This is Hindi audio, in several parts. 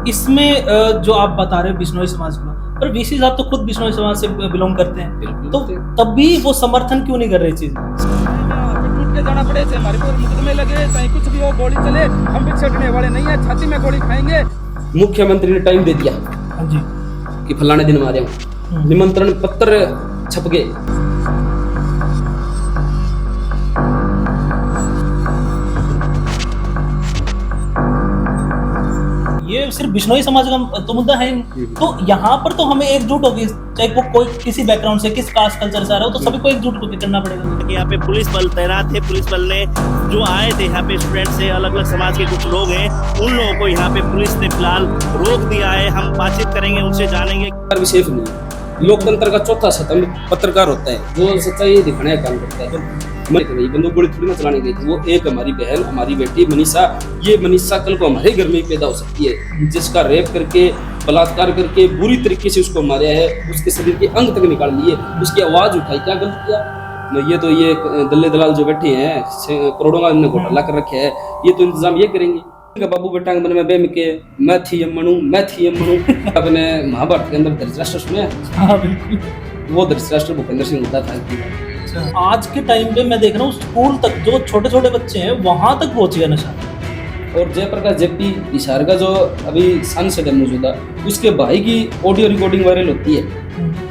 इसमें जो आप बता रहे हो बिश्नोई समाज का, पर वीसी साहब तो खुद बिश्नोई समाज से बिलोंग करते हैं, तो तब भी वो समर्थन क्यों नहीं कर रहे चीज? टूट के जाना पड़े थे हमारे को, मुकदमे लगे चाहे कुछ भी हो, गोली चले, हम भी छटने वाले नहीं है, छाती में गोली खाएंगे। मुख्यमंत्री ने टाइम दे दिया हाँ जी, कि फलाने दिन आ रहे हूँ, निमंत्रण पत्र छप गए। ये सिर्फ बिश्नोई समाज का तो मुद्दा है नहीं। तो यहाँ पर तो हमें एकजुट होगी, चाहे वो कोई किसी बैकग्राउंड से, किस कास्ट कल्चर से आ रहा हो, तो सभी को एकजुट होकर करना पड़ेगा। यहाँ पे पुलिस बल तैनात थे, पुलिस बल ने जो आए थे यहाँ पे स्टूडेंट से, अलग अलग समाज के कुछ लोग हैं, उन लोगों को यहाँ पे पुलिस ने फिलहाल रोक दिया है। हम बातचीत करेंगे, उनसे जानेंगे। सेफ नहीं है। लोकतंत्र का चौथा स्तंभ पत्रकार होता है, जो सच्चाई दिखाने का काम करता है। बंदूक गोली थोड़ी ना चलाने गई थी, वो एक हमारी बहन, हमारी बेटी मनीषा, ये मनीषा कल को हमारे घर में ही पैदा हो सकती है, जिसका रेप करके, बलात्कार करके, बुरी तरीके से उसको मारा है, उसके शरीर के अंग तक निकाल लिए, उसकी आवाज उठाई, क्या गलत किया? ये तो ये दल्ले दलाल जो बैठे हैं, करोड़ों का इन्होंने घोटाला कर रखे है, ये तो इंतजाम ये करेंगे। बाबू बेटा मन में बेम के मैं थी अम्मणु अपने महाभारत के अंदर धृतराष्ट्र सुने? हाँ बिल्कुल, वो धृतराष्ट्र भूपेंद्र सिंह होता था। आज के टाइम पे मैं देख रहा हूँ स्कूल तक जो छोटे छोटे बच्चे हैं वहां तक पहुंच गया नशा। और जयप्रकाश जेपी हिसार का जो अभी सांसद है मौजूदा, उसके भाई की ऑडियो रिकॉर्डिंग वायरल होती है।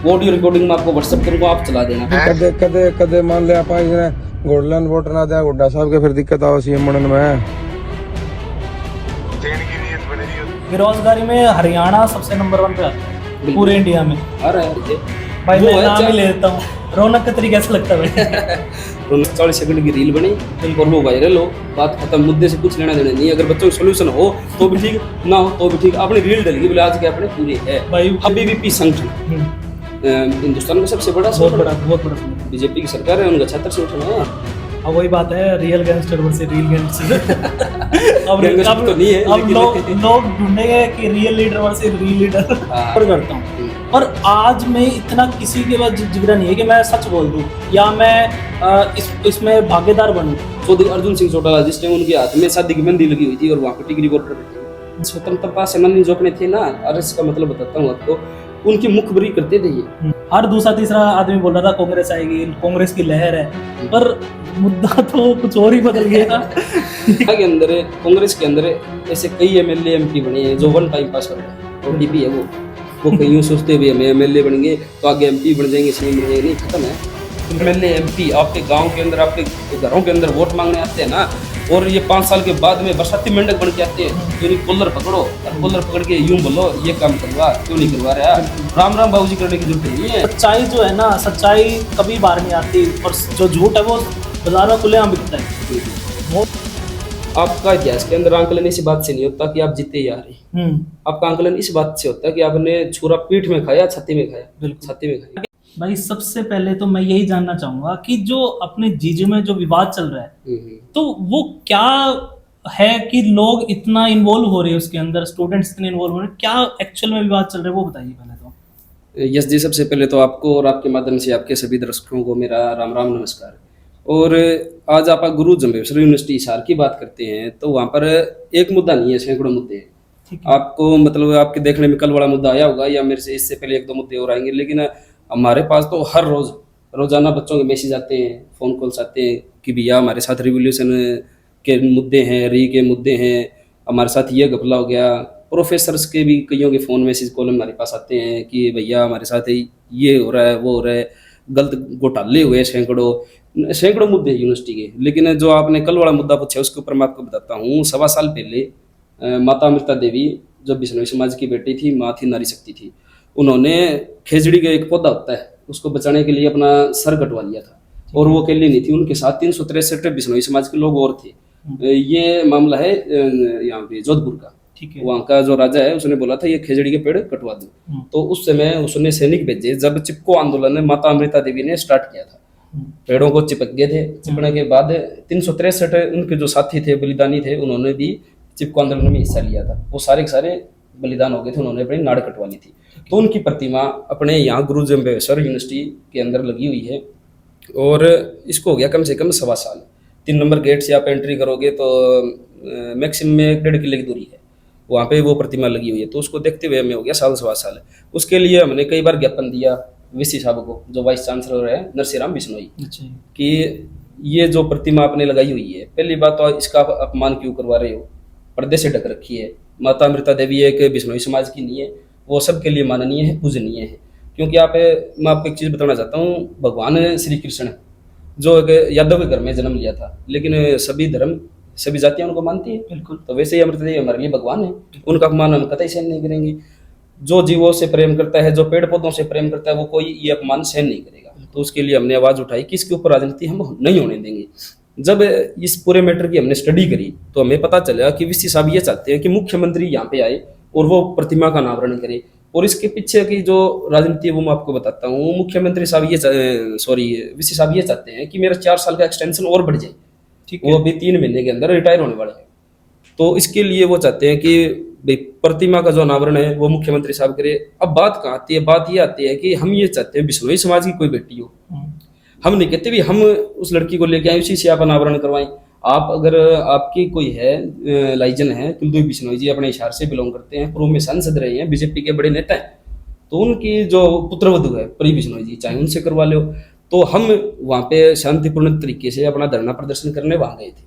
वो ऑडियो रिकॉर्डिंग में आपको व्हाट्सएप करूंगा, आप चला देना। कदे कदे कदे मान ले आप गोल्डन वोट ना दे गुड्डा साहब के, फिर दिक्कत आओ सीएम बनने में। बेरोजगारी में हरियाणा सबसे नंबर 1 पे आता है पूरे इंडिया में। आ रहा है भाई मैं नाम ही ले लेता हूँ, रौनक का तरीका ऐसा लगता है भाई। 40 सेकंड की रील बनी और वो वायरल हो, बात खत्म, मुद्दे से कुछ लेना देना नहीं। अगर बच्चों का सोल्यूशन हो तो भी ठीक, ना हो तो भी ठीक। अपनी रील डल गई बोले आज के अपने पूरे है भाई। अबीवीपी संगठन हिंदुस्तान का सबसे बड़ा, बहुत बड़ा बीजेपी की सरकार है, उनका छात्र संगठन है। अब वही बात है, real gangster versus real gangster. अब तो नहीं है, अब लोग ढूंढेंगे कि real leader versus real leader. करता हूँ, और आज में इतना किसी के पास जिगरा नहीं है कि मैं सच बोल दूं या मैं इसमें भागीदार बनूं। चौधरी अर्जुन सिंह चौटाला, जिस टाइम उनके हाथ में शादी की मेहंदी लगी हुई थी और वहाँ पे टिकरी रिकॉर्डर बैठे, स्वतंत्रता सेनानी जो अपने थे ना, आरएस का मतलब बताता हूँ आपको, उनकी मुखबरी करते थे ये। हर दूसरा तीसरा आदमी बोल रहा था कांग्रेस आएगी, कांग्रेस की लहर है, पर मुद्दा तो कुछ और ही बदल गया। के अंदर कांग्रेस के अंदर ऐसे कई एमएलए एमपी बने हैं जो वन टाइम पास कर रहे हैं। ओटीपी है वो कहीं यूँ सोचते हुए हमें एमएलए बन गए तो आगे एमपी बन जाएंगे, सीएम बन जाएंगे, नहीं, खत्म है। एमएलए एमपी आपके गांव के अंदर, आपके घरों के अंदर वोट मांगने आते हैं ना, और ये 5 साल के बाद में बरसाती मेंढक बन के आते हैं। तो इन्हें कॉलर पकड़ो और कॉलर पकड़ के यूं बोलो ये काम करवा, क्यों नहीं करवा रहा? राम राम बाबूजी करने की जरूरत नहीं है। सच्चाई जो है ना, सच्चाई कभी बाहर नहीं आती, और जो झूठ है वो बाजार में खुलेआम बिकता है। आपका इतिहास के अंदर आंकलन इस बात से नहीं होता कि आप जीते ही आ रहे, आपका आंकलन इस बात से होता है कि आपने छुरा पीठ में खाया, छाती में खाया। बिल्कुल, छाती में खाया। भाई सबसे पहले तो मैं यही जानना चाहूंगा कि जो अपने जीजू में जो विवाद चल रहा है, तो वो क्या है कि लोग इतना इन्वॉल्व हो रहे हैं उसके अंदर, स्टूडेंट्स इतने इन्वॉल्व हो रहे हैं, क्या एक्चुअल में विवाद चल रहा है वो बताइए पहले तो। यस जी, सबसे पहले तो आपको और आपके माध्यम से आपके सभी दर्शकों को मेरा राम राम नमस्कार। और आज आप गुरु जम्भेश्वर यूनिवर्सिटी हिसार की बात करते हैं तो वहाँ पर एक मुद्दा नहीं है, सैकड़ों मुद्दे हैं। आपको मतलब आपके देखने में कल वाला मुद्दा आया होगा या मेरे से इससे पहले 1-2 मुद्दे और आएंगे, लेकिन हमारे पास तो हर रोजाना बच्चों के मैसेज आते हैं, फोन कॉल्स आते हैं कि भैया हमारे साथ रिवोल्यूशन के मुद्दे हैं, री के मुद्दे हैं, हमारे साथ ये घपला हो गया। प्रोफेसर्स के भी कईयों के फ़ोन मैसेज कॉल हमारे पास आते हैं कि भैया हमारे साथ ये हो रहा है, वो हो रहा है, गलत घोटाले हुए, सैकड़ों मुद्दे हैं यूनिवर्सिटी के। लेकिन जो आपने कल वाला मुद्दा पूछा उसके ऊपर मैं आपको बताता हूँ। 1.25 साल पहले माता अमृता देवी जो बिश्नोई समाज की बेटी थी, माँ थी, नारी शक्ति थी, उन्होंने खेजड़ी का एक पौधा होता है उसको बचाने के लिए अपना सर कटवा लिया था। और वो अकेली नहीं थी, उनके साथ 363 बिश्नोई समाज के लोग और थे। ये मामला है यहाँ पे जोधपुर का। वहाँ का जो राजा है उसने बोला था ये खेजड़ी के पेड़ कटवा दो, तो उस समय उसने सैनिक भेजे। जब चिपको आंदोलन ने माता अमृता देवी ने स्टार्ट किया था, पेड़ों को चिपक गए थे। चिपकने के बाद 363 उनके जो साथी थे, बलिदानी थे, उन्होंने भी चिपको आंदोलन में हिस्सा लिया था। वो सारे के सारे बलिदान हो गए थे, उन्होंने अपनी नाड़ कटवा ली थी। तो उनकी प्रतिमा अपने यहाँ गुरु जम्भेश्वर यूनिवर्सिटी के अंदर लगी हुई है और इसको हो गया कम से कम 1.25 साल। 3 नंबर गेट से आप एंट्री करोगे तो मैक्सिमम में 1.5 किले की दूरी है। वहाँ पे वो प्रतिमा लगी हुई है, तो उसको देखते हुए हमें हो गया साल सवा साल। उसके लिए हमने कई बार ज्ञापन दिया वीसी साहब को, जो वाइस चांसलर है नरसिंह बिश्नोई, अच्छा जी। कि ये जो प्रतिमा आपने लगाई हुई है, पहली बात तो इसका अपमान क्यों करवा रहे हो, पर्दे से ढक रखी है। माता अमृता देवी एक बिश्नोई समाज की नहीं है, वो सबके लिए माननीय है, पूजनीय है। क्योंकि मैं आपको एक चीज़ बताना चाहता हूँ, भगवान श्री कृष्ण जो एक यादव के घर में जन्म लिया था, लेकिन सभी धर्म सभी जातियां उनको मानती है, बिल्कुल। तो वैसे ही अमृता देवी हमारे लिए भगवान है, उनका अपमान हम कतई सहन नहीं करेंगे। जो जीवों से प्रेम करता है, जो पेड़ पौधों से प्रेम करता है, वो कोई ये अपमान सहन नहीं करेगा। तो उसके लिए हमने आवाज उठाई कि इसके ऊपर राजनीति हम नहीं होने देंगे। जब इस पूरे मैटर की हमने स्टडी करी तो हमें पता चला कि वीसी साहब ये चाहते हैं कि मुख्यमंत्री यहाँ पे आए और वो प्रतिमा का अनावरण करे, और इसके पीछे की जो राजनीति है वो मैं आपको बताता हूँ। मुख्यमंत्री साहब वीसी साहब ये चाहते हैं कि मेरा 4 साल का एक्सटेंशन और बढ़ जाए, वो अभी 3 महीने के अंदर रिटायर होने वाले हैं। तो इसके लिए वो चाहते हैं कि भाई प्रतिमा का जो अनावरण है वो मुख्यमंत्री साहब करे। अब बात कहाँ आती है, बात ये आती है कि हम ये चाहते हैं बिश्नोई समाज की कोई बेटी हो, हम नहीं कहते भी हम उस लड़की को लेके आए उसी से आप अनावरण करवाएं। आप अगर आपकी कोई है लाइजन है, कुलदीप बिश्नोई जी अपने हिसार से बिलोंग करते हैं, पूर्व में सांसद रहे हैं, बीजेपी के बड़े नेता हैं, तो उनकी जो पुत्रवधू है प्री बिश्नोई जी, चाहे उनसे करवा लो। तो हम वहाँ पे शांतिपूर्ण तरीके से अपना धरना प्रदर्शन करने वहाँ गए थे।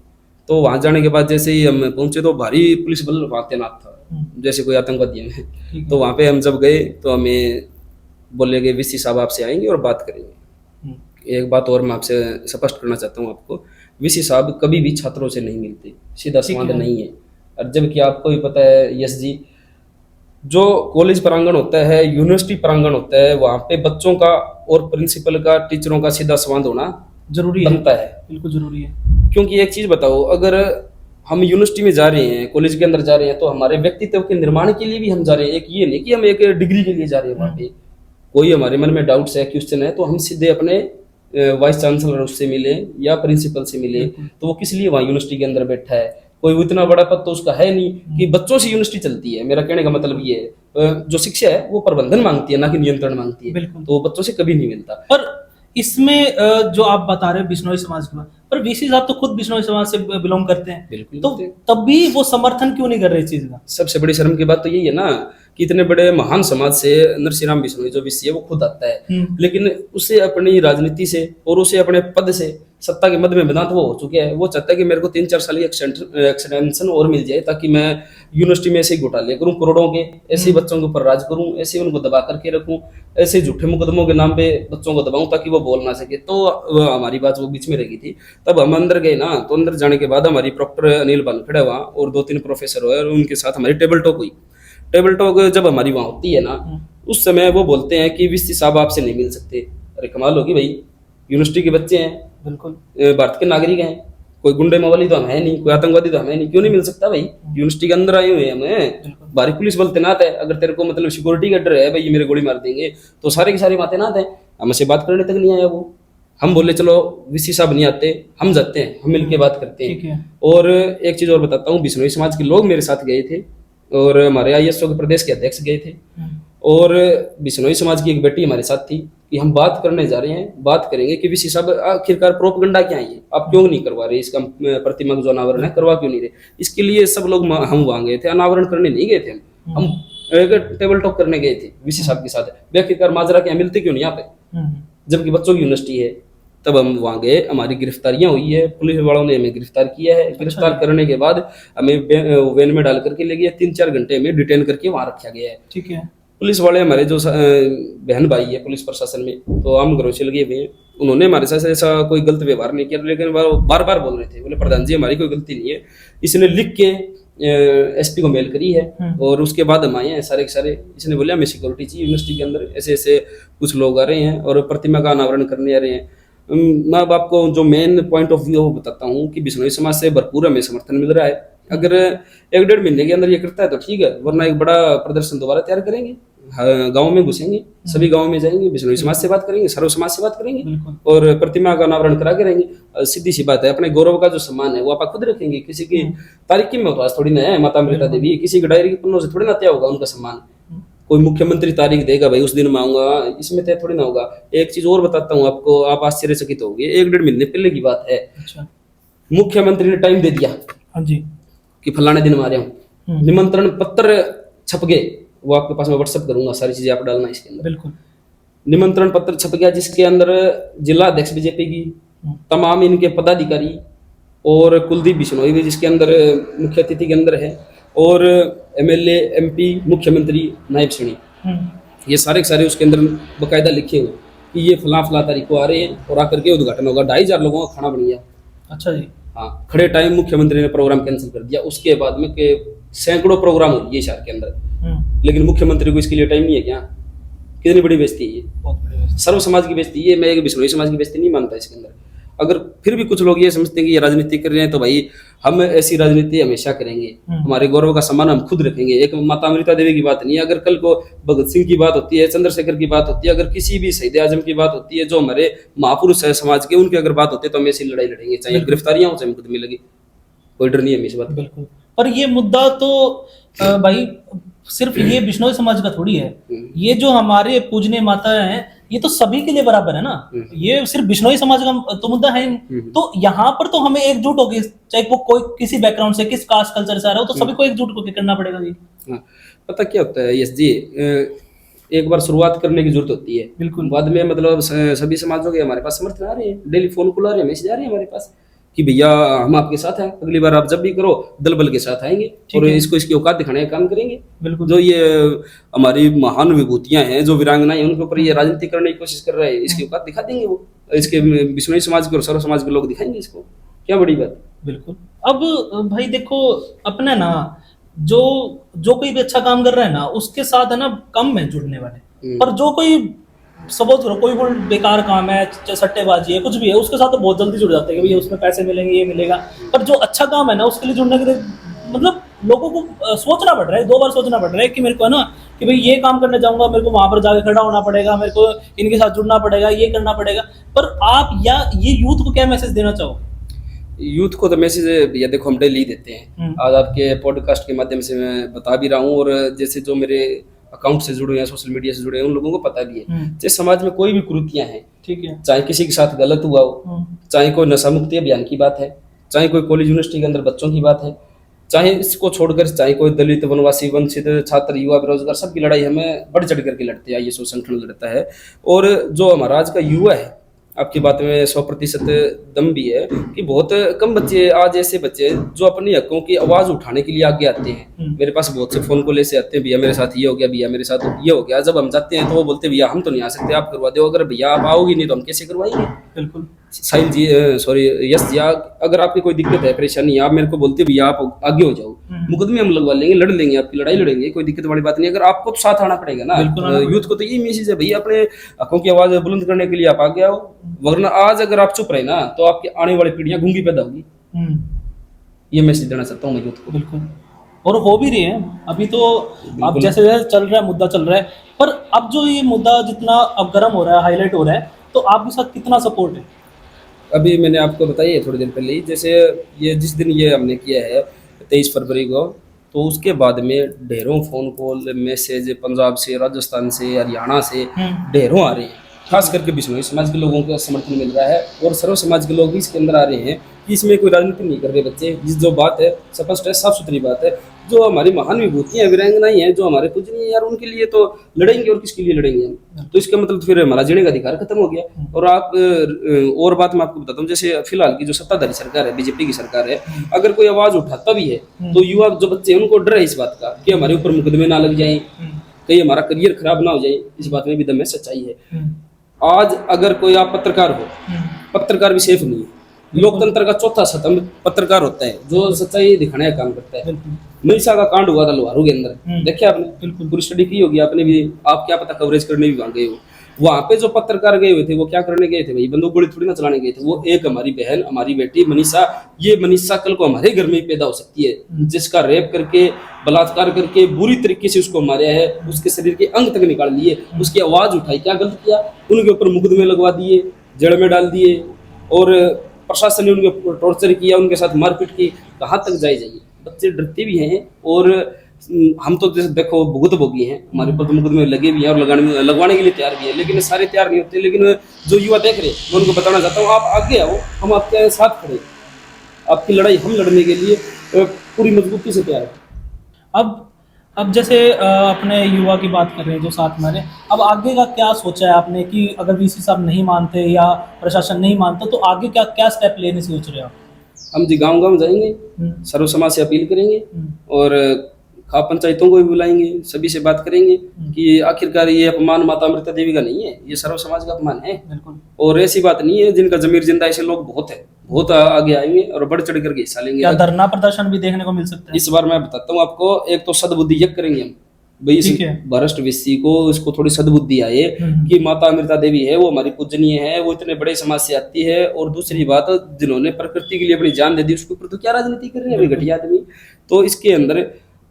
तो वहाँ जाने के बाद जैसे ही हम पहुंचे तो भारी पुलिस बल वहाँ तैनात था, जैसे कोई आतंकवादी है। तो वहाँ पे हम जब गए तो हमें बोले गए वीसी साहब आपसे आएंगे और बात करेंगे। एक बात और मैं आपसे स्पष्ट करना चाहता हूँ आपको, वीसी साहब कभी भी छात्रों से नहीं मिलते, सीधा संवाद नहीं है। और जबकि आपको भी पता है यश जी, जो कॉलेज प्रांगण होता है, यूनिवर्सिटी प्रांगण होता है, वहाँ पे बच्चों का और प्रिंसिपल का, टीचरों का सीधा संवाद होना जरूरी बनता है। बिल्कुल जरूरी है। क्योंकि एक चीज बताओ, अगर हम यूनिवर्सिटी में जा रहे हैं, कॉलेज के अंदर जा रहे हैं, तो हमारे व्यक्तित्व के निर्माण के लिए भी हम जा रहे हैं। एक ये नहीं कि हम एक डिग्री के लिए जा रहे हैं। वहाँ पे कोई हमारे मन में डाउट्स है, क्वेश्चन है, तो हम सीधे अपने वाइस चांसलर उससे मिले या प्रिंसिपल से मिले। तो वो किस लिए वहाँ यूनिवर्सिटी के अंदर बैठा है, कोई इतना बड़ा पद तो उसका है नहीं कि बच्चों से यूनिवर्सिटी चलती है। मेरा कहने का मतलब ये है, जो शिक्षा है वो प्रबंधन मांगती है, ना कि नियंत्रण मांगती है। तो वो बच्चों से कभी नहीं मिलता। पर इसमें जो आप बता रहे हैं बिश्नोई समाज के बारे, पर वीसी साहब तो खुद बिश्नोई समाज से बिलोंग करते हैं, बिल्कुल। तो तब भी वो समर्थन क्यों नहीं कर रहे इस चीज का? सबसे बड़ी शर्म की बात तो यही है ना कि इतने बड़े महान समाज से नरसिंह बिश्नोई जो वीसी है वो खुद आता है, लेकिन उसे अपनी राजनीति से और उसे अपने पद से, सत्ता के मध्य में बदांत वो हो चुके हैं। वो चाहता है कि मेरे को 3-4 साल की एक्सटेंशन और मिल जाए, ताकि मैं यूनिवर्सिटी में ऐसे ही घोटाले करूं करोड़ों के, ऐसे ही बच्चों के ऊपर राज करूं, ऐसे ही उनको दबा करके रखूं, ऐसे झूठे मुकदमों के नाम पे बच्चों को दबाऊं ताकि वो बोल ना सके। तो हमारी बात वो बीच में रही थी। तब हम अंदर गए ना, तो अंदर जाने के बाद हमारी प्रोक्टर अनिल बानखड़े वहाँ और 2-3 प्रोफेसर हुए, और उनके साथ हमारी टेबल टॉक हुई। टेबल टॉक जब हमारी वहाँ होती है ना, उस समय वो बोलते हैं कि वीसी साहब आपसे नहीं मिल सकते। अरे कमाल होगी भाई, यूनिवर्सिटी के बच्चे हैं, बिल्कुल भारत के नागरिक हैं, कोई गुंडे मवाली तो हम है नहीं, कोई आतंकवादी तो हमें नहीं, क्यों नहीं मिल सकता भाई? यूनिवर्सिटी के अंदर आए हुए हैं हमें, भारी पुलिस बल तैनात है। अगर तेरे को मतलब सिक्योरिटी का डर है भाई ये मेरे गोली मार देंगे, तो सारे के सारे वहाँ तैनात है। हमसे बात करने तक नहीं आया वो। हम बोले चलो वीसी साहब नहीं आते, हम जाते हैं, हम मिलके बात करते हैं। और एक चीज और बताता हूँ, बिश्नोई समाज के लोग मेरे साथ गए थे और हमारे ISO के प्रदेश के अध्यक्ष गए थे, और बिश्नोई समाज की एक बेटी हमारे साथ थी कि हम बात करने जा रहे हैं, बात करेंगे कि वीसी साहब आखिरकार प्रोपगंडा क्या है, आप क्यों नहीं करवा रहे इसका प्रतिमा का जो अनावरण है, करवा क्यों नहीं रहे? इसके लिए सब लोग हम वहां गए थे, अनावरण करने नहीं गए थे। हम टेबल टॉक करने गए थे वीसी साहब के साथ। आखिरकार माजरा क्या, मिलते क्यों नहीं यहाँ पे, जबकि बच्चों की यूनिवर्सिटी है। तब हम वहाँ गए, हमारी गिरफ्तारियां हुई है, पुलिस वालों ने हमें गिरफ्तार किया है। गिरफ्तार करने के बाद हमें वैन में डाल करके ले गया, 3-4 घंटे में डिटेन करके वहाँ रखा गया है। ठीक है। पुलिस वाले हमारे जो बहन भाई है पुलिस प्रशासन में, तो हम घरों से लगे हुए हैं, उन्होंने हमारे साथ ऐसा कोई गलत व्यवहार नहीं किया, लेकिन बार बार बोल रहे थे, बोले प्रधान जी हमारी कोई गलती नहीं है, इसने लिख के SP को मेल करी है और उसके बाद हम आए हैं सारे के सारे। इसने बोला हमें सिक्योरिटी चाहिए यूनिवर्सिटी के अंदर, ऐसे ऐसे कुछ लोग आ रहे हैं और प्रतिमा का अनावरण करने आ रहे हैं। मैं अब आपको जो मेन पॉइंट ऑफ व्यू बताता हूँ कि बिश्नोई समाज से भरपूर हमें समर्थन मिल रहा है। अगर 1-1.5 महीने के अंदर ये करता है तो ठीक है, वरना एक बड़ा प्रदर्शन दोबारा तैयार करेंगे, गांव में घुसेंगे, सभी गांव में जाएंगे, बिश्नोई समाज से बात करेंगे, सर्व समाज से बात करेंगे और प्रतिमा का अनावरण करा के रहेंगे। सीधी सी बात है, अपने गौरव का जो सम्मान है वो आप खुद रखेंगे। किसी की तारीख में तो आज थोड़ी ना है, माता अमृता देवी किसी की डायरी के पन्नों से थोड़ी ना तय होगा उनका सम्मान। कोई मुख्यमंत्री तारीख देगा भाई उस दिन मैं आऊंगा, इसमें तय थोड़ी ना होगा। एक चीज और बताता हूँ आपको, आप आश्चर्यचकित होंगे, 1-1.5 महीने पहले की बात है। मुख्यमंत्री ने टाइम दे दिया हाँ जी कि फलाने दिन मारे हूँ, निमंत्रण पत्र छप गए, वो आपके पास मैं व्हाट्सएप करूंगा, सारी चीजें आप डालना इसके अंदर। बिल्कुल। निमंत्रण पत्र छप गया जिसके अंदर जिला अध्यक्ष बीजेपी की, तमाम इनके पदाधिकारी और कुलदीप बिश्नोई भी जिसके अंदर मुख्य अतिथि के अंदर है, और एमएलए, एमपी, मुख्यमंत्री, नायब श्रेणी, ये सारे के सारे उसके अंदर बकायदा लिखे हुए कि ये फला फला तारीख को आ रहे हैं और आकर के उद्घाटन होगा। 2500 लोगों का खाना बन गया। अच्छा जी। हाँ, खड़े टाइम मुख्यमंत्री ने प्रोग्राम कैंसिल कर दिया। उसके बाद में के सैकड़ों प्रोग्राम हो गए शहर के अंदर, लेकिन मुख्यमंत्री को इसके लिए टाइम नहीं है क्या? कितनी बड़ी बेइज्जती है ये, बहुत बड़ी बेइज्जती। सर्व समाज की बेइज्जती। ये मैं एक बिश्नोई समाज की बेइज्जती नहीं मानता इसके अंदर। अगर फिर भी कुछ लोग ये समझते हैं कि ये राजनीति कर रहे हैं, तो भाई हम ऐसी राजनीति हमेशा करेंगे, हमारे गौरव का सम्मान हम खुद रखेंगे। एक माता अमृता देवी की बात नहीं है, अगर कल को भगत सिंह की बात होती है, चंद्रशेखर की बात होती है, अगर किसी भी शहीद आजम की बात होती है, जो हमारे महापुरुष है समाज के, उनकी अगर बात होती है, तो हम ऐसी लड़ाई लड़ेंगे, चाहे गिरफ्तारियां हो चाहे मुकदमे लगे, कोई डर नहीं है इस बात। बिल्कुल। पर ये मुद्दा तो भाई सिर्फ ये बिश्नोई समाज का थोड़ी है, ये जो हमारे पूजनीय माता हैं ये तो सभी के लिए बराबर है ना, ये सिर्फ बिश्नोई समाज का तो मुद्दा है नहीं। तो यहाँ पर तो हमें एकजुट होकर, चाहे वो कोई किसी बैकग्राउंड से, किस कास्ट कल्चर से आ रहा हो, तो सभी को एकजुट होकर करना पड़ेगा जी। हाँ, पता क्या होता है यश जी, एक बार शुरुआत करने की जरूरत होती है, बिल्कुल। बाद में मतलब सभी समाजों के हमारे पास समर्थन आ रहे हैं, डेली फोन कॉल आ रहे हैं, मैसेज आ रहे हैं हमारे पास कि भैया हम आपके साथ हैं, अगली बार आप जब भी करो दल बल के साथ आएंगे और इसको इसकी औकात दिखाने का काम करेंगे। बिल्कुल। जो ये हमारी महान विभूतियां हैं, जो वीरांगनाएं, उनके ऊपर ये राजनीति करने की कोशिश कर रहे हैं, इसकी औकात दिखा देंगे वो, इसके बिश्नोई समाज के और सर्व समाज के लोग दिखाएंगे इसको, क्या बड़ी बात। बिल्कुल। अब भाई देखो, अपने ना जो कोई भी अच्छा काम कर रहा है ना, उसके साथ है ना कम है जुड़ने वाले, पर जो कोई सपोज करो कोई वो बेकार काम है, सट्टेबाजी है, कुछ भी है, उसके साथ तो बहुत जल्दी जुड़ जाते हैं कि भैया उसमें पैसे मिलेंगे, ये मिलेगा। पर जो अच्छा काम है ना, उसके लिए जुड़ने के लिए मतलब लोगों को सोचना पड़ रहा है, 2 बार सोचना पड़ रहा है कि मेरे को है ना कि भाई ये काम करने जाऊंगा, मेरे को वहां पर जाके खड़ा होना पड़ेगा, मेरे को इनके साथ जुड़ना पड़ेगा, ये करना पड़ेगा। पर आप या ये यूथ को क्या मैसेज देना चाहो? यूथ को तो मैसेज भैया देखो हम डेली देते हैं, आज आपके पॉडकास्ट के माध्यम से मैं बता भी रहा हूँ, और जैसे जो मेरे अकाउंट से जुड़े हैं, सोशल मीडिया से जुड़े हैं, उन लोगों को पता भी है, जैसे समाज में कोई भी कुरीतियां हैं, ठीक है, चाहे किसी के साथ गलत हुआ हो, चाहे कोई नशा मुक्ति अभियान की बात है, चाहे कोई कॉलेज यूनिवर्सिटी के अंदर बच्चों की बात है, चाहे इसको छोड़कर चाहे कोई दलित, वनवासी, वंचित, छात्र, युवा, बेरोजगार, सबकी लड़ाई हमें बढ़ चढ़ करके लड़ते हैं, ये संगठन लड़ता है। और जो हमारा आज का युवा है, आपकी बात में 100% दम भी है कि बहुत कम बच्चे, आज ऐसे बच्चे जो अपने हकों की आवाज उठाने के लिए आगे आते हैं। मेरे पास बहुत से फोन कॉल ऐसे आते हैं, भैया मेरे साथ ये हो गया, भैया मेरे साथ ये हो गया। जब हम जाते हैं तो वो बोलते हैं भैया हम तो नहीं आ सकते, आप करवा दो। अगर भैया आप आओगी नहीं तो हम कैसे करवाएंगे? बिल्कुल। साहिल जी, सॉरी यश जी, अगर आपकी कोई दिक्कत है, परेशानी है, आप मेरे को बोलते भैया आप आगे हो जाओ, मुकदमे हम लगवा लेंगे, लड़ लेंगे, आपकी लड़ाई लड़ेंगे, कोई दिक्कत वाली बात नहीं। अगर आपको तो साथ आना पड़ेगा ना। यूथ को तो यही मैसेज है भैया, अपने हकों की आवाज बुलंद करने के लिए आप आगे आओ, वरना आज अगर आप चुप रहे ना तो आपकी आने वाली पीढ़ियां गूंगी पैदा होगी। ये मैसेज देना चाहता हूँ मैं यूथ को। बिल्कुल, और हो भी रही है अभी तो। अब जैसे चल रहा है, मुद्दा चल रहा है, पर अब जो ये मुद्दा जितना अब गर्म हो रहा है, हाईलाइट हो रहा है, तो आपके साथ कितना सपोर्ट है? अभी मैंने आपको बताई है थोड़ी देर पहले ही, जैसे ये जिस दिन ये हमने किया है 23 फरवरी को, तो उसके बाद में ढेरों फोन कॉल, मैसेज पंजाब से, राजस्थान से, हरियाणा से ढेरों आ रहे हैं। खास करके बिश्नोई समाज के लोगों का समर्थन मिल रहा है, और सर्व समाज के लोग भी इसके अंदर आ रहे हैं कि इसमें कोई राजनीति नहीं कर रहे बच्चे। जिस जो बात है स्पष्ट है, साफ सुथरी बात है, जो हमारी महान विभूतियां, वीरांगनाएं हैं, जो हमारे पूजनीय यार, उनके लिए तो लड़ेंगे, और किसके लिए लड़ेंगे हम? तो इसका मतलब फिर हमारा जीने का अधिकार खत्म हो गया। और आप और बात मैं आपको बताता हूँ, जैसे फिलहाल की जो सत्ताधारी सरकार है, बीजेपी की सरकार है, अगर कोई आवाज उठाता भी है तो युवा जो बच्चे हैं उनको डर है इस बात का कि हमारे ऊपर मुकदमे ना लग जाए, कहीं हमारा करियर खराब ना हो जाए। इस बात में भी दम है, सच्चाई है। आज अगर कोई आप पत्रकार हो, पत्रकार भी सेफ नहीं है। लोकतंत्र का चौथा स्तंभ पत्रकार होता है, जो सच्चाई दिखाने का काम करता है। मनीषा का कांड हुआ था लोहारू के अंदर, देखिए आपने, पूरी स्टडी की होगी आपने भी, आप क्या पता कवरेज करने भी वहां गए हो। वहां पे जो पत्रकार गए हुए थे वो क्या करने गए थे भाई? बंदूक गोली थोड़ी ना चलाने गए थे। वो एक हमारी बहन, हमारी बेटी मनीषा, ये मनीषा कल को हमारे घर में ही पैदा हो सकती है, जिसका रेप करके, बलात्कार करके बुरी तरीके से उसको मारा है, उसके शरीर के अंग तक निकाल लिए, उसकी आवाज उठाई, क्या गलत किया? उनके ऊपर मुकदमे लगवा दिए, जेल में डाल दिए, और प्रशासन ने उनके ऊपर टॉर्चर किया, उनके साथ मारपीट की। कहाँ तक जाए? बच्चे डरते भी हैं, और हम तो जैसे देखो भुगत भोगी हैं, हमारे ऊपर तो मुकदमे लगे भी हैं और लगवाने के लिए तैयार भी है, लेकिन सारे तैयार नहीं होते। लेकिन जो युवा देख रहे हैं, मैं उनको बताना चाहता हूँ, आप आगे आओ, हम आपके साथ खड़े, आपकी लड़ाई हम लड़ने के लिए पूरी मजबूती से तैयार है। अब जैसे अपने युवा की बात कर रहे हैं जो साथ में रहे, अब आगे का क्या सोचा है आपने कि अगर वीसी साहब नहीं मानते या प्रशासन नहीं मानता तो आगे क्या क्या स्टेप लेने सोच रहे हो आप? हम जी गांव गांव जाएंगे, सर्व समाज से अपील करेंगे और खाप पंचायतों को भी बुलाएंगे, सभी से बात करेंगे कि आखिरकार ये अपमान माता अमृता देवी का नहीं है, ये सर्व समाज का अपमान है। बिल्कुल। और ऐसी बात नहीं है, जिनका जमीर जिंदा ऐसे लोग बहुत है, बहुत आगे आएंगे और बढ़ चढ़ करके हिस्सा लेंगे। क्या धरना प्रदर्शन भी देखने को मिल सकता है? इस बार मैं बताता हूँ आपको, एक तो सद्बुद्धि यज्ञ करेंगे हम भाई, इस भ्रष्ट विषय को इसको थोड़ी सद्बुद्धि आए कि माता अमृता देवी है वो हमारी पूजनीय है, वो इतने बड़े समाज से आती है। और दूसरी बात, जिन्होंने प्रकृति के लिए अपनी जान दे दी उसके ऊपर तो क्या राजनीति कर रहे हैं भाई घटिया आदमी। तो इसके अंदर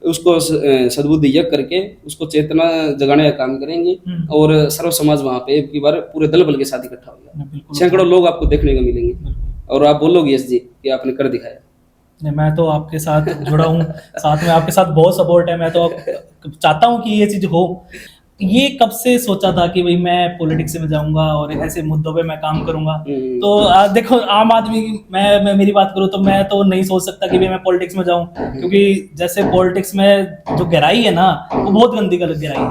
उसको सद्बुद्धि यज्ञ करके उसको चेतना जगाने का काम करेंगे और सर्व समाज वहां पे एक बार पूरे दल बल के साथ इकट्ठा होगा, सैकड़ों लोग आपको देखने को मिलेंगे और आप बोलोगे यस जी कि आपने कर दिखाया। नहीं, मैं तो आपके साथ जुड़ा हूँ, साथ में आपके साथ बहुत सपोर्ट है, मैं तो चाहता हूँ कि ये चीज हो। ये कब से सोचा था कि भाई मैं पॉलिटिक्स में जाऊंगा और ऐसे मुद्दों पे मैं काम करूंगा? तो देखो आम आदमी की मैं मेरी बात करूँ तो मैं तो नहीं सोच सकता कि भाई मैं पॉलिटिक्स में जाऊं, क्योंकि जैसे पॉलिटिक्स में जो गहराई है ना वो बहुत गंदी गलत गहराई है।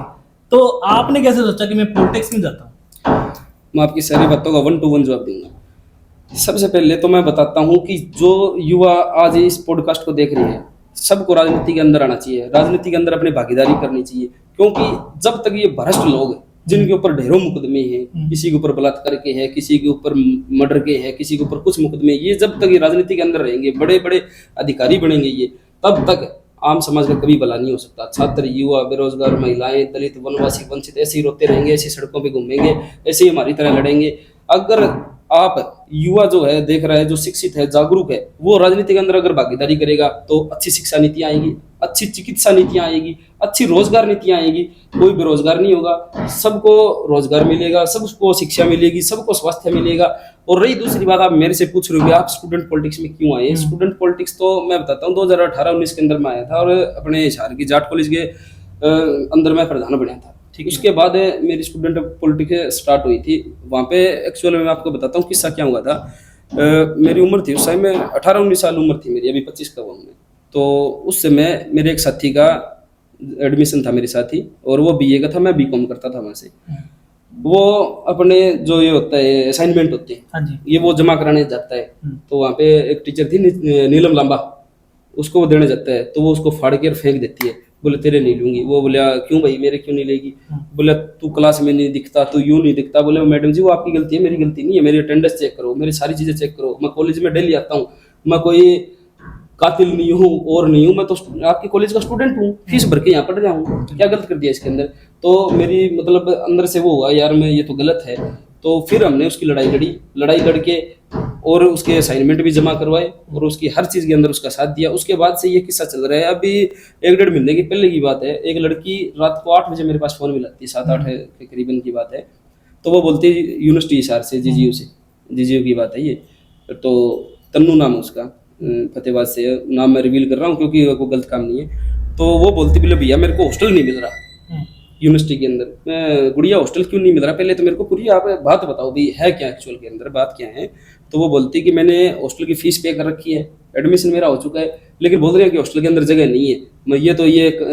तो आपने कैसे सोचा कि मैं पॉलिटिक्स में जाता हूँ? मैं आपकी सारी बातों का 1 to 1 जवाब दूंगा। सबसे पहले तो मैं बताता हूँ कि जो युवा आज इस पॉडकास्ट को देख रहे हैं सबको राजनीति के अंदर आना चाहिए, राजनीति के अंदर अपनी भागीदारी करनी चाहिए, क्योंकि जब तक ये भ्रष्ट लोग जिनके ऊपर ढेरों मुकदमे हैं, किसी के ऊपर बलात्कार के हैं, किसी के ऊपर मर्डर के हैं, किसी के ऊपर कुछ मुकदमे, ये जब तक ये राजनीति के अंदर रहेंगे, बड़े बड़े अधिकारी बनेंगे ये, तब तक आम समाज का कभी भला नहीं हो सकता। छात्र, युवा, बेरोजगार, महिलाएं, दलित, वनवासी, वंचित ऐसे ही रोते रहेंगे, ऐसी सड़कों पे घूमेंगे, ऐसे ही हमारी तरह लड़ेंगे। अगर आप युवा जो है देख रहा है, जो शिक्षित है, जागरूक है, वो राजनीति के अंदर अगर भागीदारी करेगा तो अच्छी शिक्षा नीतियां आएगी, अच्छी चिकित्सा नीतियां आएगी, अच्छी रोजगार नीतियां आएगी, कोई बेरोजगार नहीं होगा, सबको रोजगार मिलेगा, सबको शिक्षा मिलेगी, सबको स्वास्थ्य मिलेगा। और रही दूसरी बात, आप मेरे से पूछ रहे हो आप स्टूडेंट पॉलिटिक्स में क्यों आए? स्टूडेंट पॉलिटिक्स तो मैं बताता हूँ 2018-19 के अंदर में आया था और अपने हिसार की जाट कॉलेज के अंदर मैं प्रधान बना था। ठीक, उसके बाद मेरी स्टूडेंट पॉलिटिक्स स्टार्ट हुई थी। वहाँ पे एक्चुअल में मैं आपको बताता हूँ किस्सा क्या हुआ था। मेरी उम्र थी उस टाइम में 18-19 साल उम्र थी मेरी, अभी 25 का हुआ मैं। तो उस समय मेरे एक साथी का एडमिशन था मेरे साथी, और वो बीए का था, मैं बीकॉम करता था वहाँ से। वो अपने जो ये होता है असाइनमेंट होते हैं ये वो जमा कराने जाता है। तो वहाँ पे एक टीचर थी नीलम लांबा, उसको वो देने जाता है, तो वो उसको फाड़ के फेंक देती है, बोले तेरे नहीं लूंगी। वो बोला क्यों भाई, मेरे क्यों नहीं लेगी? बोला तू क्लास में नहीं दिखता, तू यूं नहीं दिखता। बोले मैडम जी वो आपकी गलती है, मेरी गलती नहीं है, मेरी अटेंडेंस चेक करो, मेरी सारी चीजें चेक करो, मैं कॉलेज में डेली आता हूँ, मैं कोई कातिल नहीं हूँ और नहीं हूँ, मैं तो आपके कॉलेज का स्टूडेंट हूँ, फीस भर के यहाँ पढ़ रहा हूँ, क्या गलत कर दिया इसके अंदर? तो मेरी मतलब अंदर से वो हुआ यार मैं ये तो गलत है। तो फिर हमने उसकी लड़ाई लड़के और उसके असाइनमेंट भी जमा करवाए और उसकी हर चीज के अंदर उसका साथ दिया। उसके बाद से ये किस्सा चल रहा है। अभी 1-1.5 महीने की पहले की बात है, एक लड़की रात को 8 बजे मेरे पास फोन मिलाती है, 7-8 के करीबन की बात है। तो वो बोलती है यूनिवर्सिटी हिसार से, जीजीयू की बात है ये। तो तन्नू नाम है उसका, फतेहाबाद से, नाम मैं रिवील कर रहा हूँ क्योंकि कोई गलत काम नहीं है। तो वो बोलती बोले भैया मेरे को हॉस्टल नहीं मिल रहा यूनिवर्सिटी के अंदर। मैं गुड़िया हॉस्टल क्यों नहीं मिल रहा, पहले तो मेरे को पूरी आप बात बताओ भाई है क्या एक्चुअल के अंदर, बात क्या है? तो वो बोलती कि मैंने हॉस्टल की फीस पे कर रखी है, एडमिशन मेरा हो चुका है, लेकिन बोल रहे हैं कि हॉस्टल के अंदर जगह नहीं है। मैं ये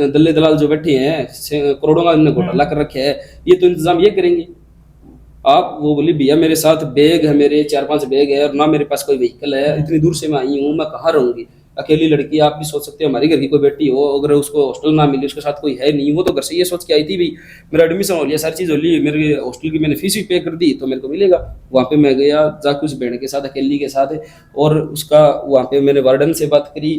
दल्ले दलाल जो बैठे हैं करोड़ों का घोटाला कर रखा है, ये तो इंतजाम ये करेंगे आप। वो बोली भैया मेरे साथ बैग है, मेरे 4-5 बैग है, और ना मेरे पास कोई व्हीकल है, इतनी दूर से मैं आई हूँ, मैं कहाँ रहूंगी? अकेली लड़की, आप भी सोच सकते हो हमारी घर की कोई बेटी हो, अगर उसको हॉस्टल ना मिले, उसके साथ कोई है नहीं, वो तो घर से ये सोच के आई थी भाई मेरा एडमिशन हो लिया, सारी चीज़ हो ली, मेरे हॉस्टल की मैंने फीस भी पे कर दी तो मेरे को मिलेगा। वहाँ पे मैं गया जाके उस बहन के साथ, अकेली के साथ, और उसका वहाँ पे मैंने वार्डन से बात करी,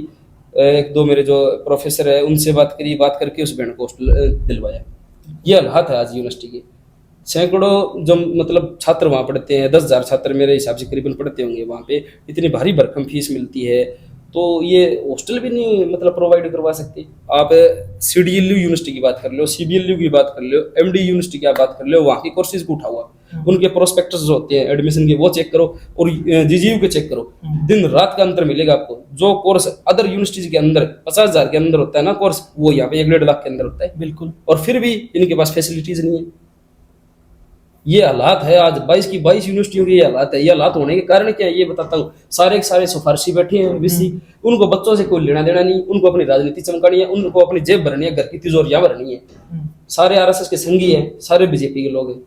1-2 मेरे जो प्रोफेसर है उनसे बात करी, बात करके उस बहन को हॉस्टल दिलवाया। ये हालात है आज यूनिवर्सिटी के। सैकड़ों जो मतलब छात्र वहाँ पढ़ते हैं, 10,000 छात्र मेरे हिसाब से करीबन पढ़ते होंगे वहाँ पे, इतनी भारी भरकम फीस मिलती है, तो ये हॉस्टल भी नहीं मतलब प्रोवाइड करवा सकते। आप CDLU यूनिवर्सिटी की बात कर लो, CBLU की बात कर लो, MD यूनिवर्सिटी की बात कर लो, वहाँ की कोर्सेज को उठा हुआ, उनके प्रोस्पेक्टस जो होते हैं एडमिशन के वो चेक करो, और GGU के चेक करो, दिन रात का अंतर मिलेगा आपको। जो कोर्स अदर यूनिवर्सिटीज के अंदर 50,000 के अंदर होता है ना कोर्स, वो यहाँ पे 1-1.5 लाख के अंदर होता है। बिल्कुल। और फिर भी इनके पास फैसिलिटीज नहीं है। ये हालात है आज 22 की 22 यूनिवर्सिटियों के ये हालात है। ये हालात होने के कारण क्या है ये बताता हूँ। सारे के सारे सिफारशी बैठे हैं वीसी, उनको बच्चों से कोई लेना देना नहीं, उनको अपनी राजनीति चमकानी है, उनको अपनी जेब भरनी है, घर की तिजोरियां भरनी है। सारे आरएसएस के संगी हैं, सारे बीजेपी के लोग हैं।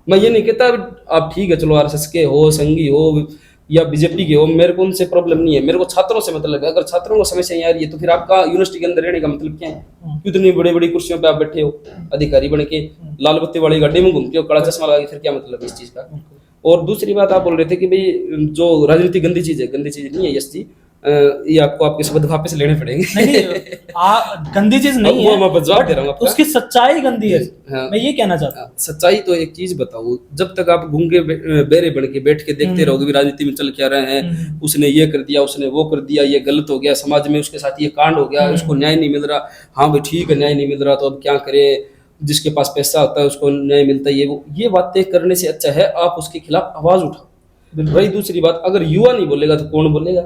मैं ये नहीं कहता आप ठीक है चलो आरएसएस के हो, संगी हो या बीजेपी के हो, मेरे को उनसे प्रॉब्लम नहीं है, मेरे को छात्रों से मतलब है। अगर छात्रों को समस्या आ रही है तो फिर आपका यूनिवर्सिटी के अंदर रहने का मतलब क्या है? कितनी बड़ी बड़ी कुर्सियों पे आप बैठे हो अधिकारी बन के, लाल बत्ती वाली गाड़ी में घूमते हो, कड़ा चश्मा लगा के, फिर क्या मतलब इस चीज का? और दूसरी बात आप बोल रहे थे कि भाई जो राजनीति गंदी चीज है, गंदी चीज नहीं है यश जी, ये आपको आपके शब्द वापस लेने पड़ेंगे। नहीं गंदी चीज नहीं है, मैं जवाब दे रहा हूँ आपका। उसकी सच्चाई गंदी है। हाँ। मैं ये कहना चाहता हूँ। सच्चाई तो एक चीज बताओ, जब तक आप गूंगे बेरे बन के बैठ के देखते रहोगे भी राजनीति में चल क्या रहे हैं, उसने ये कर दिया, उसने वो कर दिया, ये गलत हो गया, समाज में उसके साथ ये कांड हो गया, उसको न्याय नहीं मिल रहा, हाँ भाई ठीक है न्याय नहीं मिल रहा तो अब क्या करे, जिसके पास पैसा होता है उसको न्याय मिलता है, ये बातें करने से अच्छा है आप उसके खिलाफ आवाज उठाओ। रही दूसरी बात, अगर युवा नहीं बोलेगा तो कौन बोलेगा?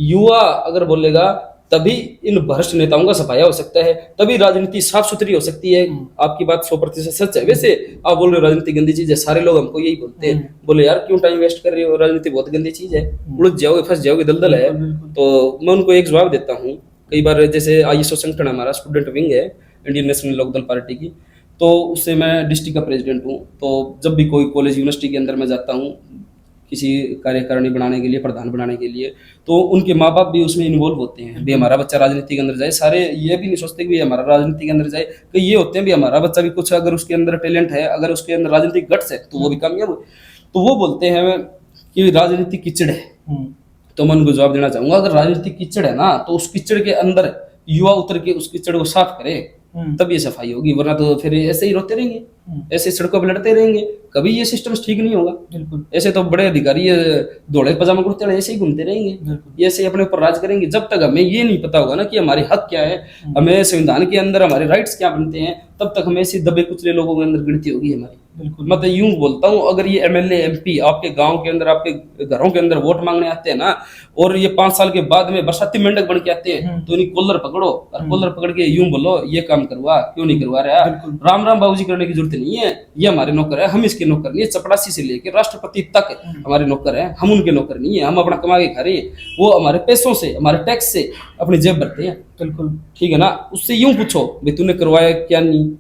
युवा अगर बोलेगा तभी इन भ्रष्ट नेताओं का सफाया हो सकता है, तभी राजनीति साफ सुथरी हो सकती है। आपकी बात 100% सच है। वैसे आप बोल रहे हो राजनीति गंदी चीज है, सारे लोग हमको यही बोलते हैं, बोले यार क्यों टाइम वेस्ट कर रहे हो, राजनीति बहुत गंदी चीज है, उलझ जाओगे, फंस जाओगे, दलदल है। तो मैं उनको एक जवाब देता हूँ। कई बार जैसे आईएसओ संगठन हमारा स्टूडेंट विंग है इंडियन नेशनल लोकदल पार्टी की, तो उससे मैं डिस्ट्रिक्ट का प्रेसिडेंट हूँ। तो जब भी कोई कॉलेज यूनिवर्सिटी के अंदर मैं जाता हूँ किसी कार्यकारिणी बनाने के लिए, प्रधान बनाने के लिए, तो उनके माँ बाप भी उसमें इन्वॉल्व होते हैं भी हमारा बच्चा राजनीति के अंदर जाए। सारे ये भी नहीं सोचते कि भी हमारा राजनीति के अंदर जाए, कि ये होते हैं भी हमारा बच्चा भी कुछ अगर उसके अंदर टैलेंट है, अगर उसके अंदर राजनीतिक गट्स है तो वो भी कामयाब हो। तो वो बोलते हैं कि राजनीति कीचड़ है। तो मैं उनको जवाब देना चाहूंगा, अगर राजनीति कीचड़ है ना तो उस कीचड़ के अंदर युवा उतर के उस कीचड़ को साफ करे तब ये सफाई होगी, वरना तो फिर ऐसे ही रोते रहेंगे, ऐसे सड़कों पर लड़ते रहेंगे, कभी ये सिस्टम ठीक नहीं होगा। बिल्कुल ऐसे तो बड़े अधिकारी दौड़े पजामा कुर्ते ऐसे ही घूमते रहेंगे, ये ऐसे अपने ऊपर राज करेंगे। जब तक हमें ये नहीं पता होगा ना कि हमारे हक क्या है, हमें संविधान के अंदर हमारे राइट्स क्या बनते हैं, तब तक हमें ऐसे दबे कुचले लोगों के अंदर गिनती होगी हमारी। बिल्कुल मैं तो यूं बोलता हूँ, अगर ये एमएलए एमपी आपके गांव के अंदर, आपके घरों के अंदर वोट मांगने आते हैं ना, और ये 5 साल के बाद में बरसाती मेंढक बन के आते हैं, तो इन्हें कॉलर पकड़ो और कॉलर पकड़ के यूं बोलो ये काम करवा, क्यों नहीं करवा रहा, राम राम बाबूजी करने की जरूरत नहीं है, ये हमारे नौकर है, हम इसके नौकर नहीं है। चपड़ासी से लेकर राष्ट्रपति तक हमारे नौकर है, हम उनके नौकर नहीं है, हम अपना कमा के खा रहे हैं, वो हमारे पैसों से, हमारे टैक्स से अपनी जेब भरते हैं। बिल्कुल ठीक है ना। उससे यूं पूछो भाई तूने करवाया क्या नहीं,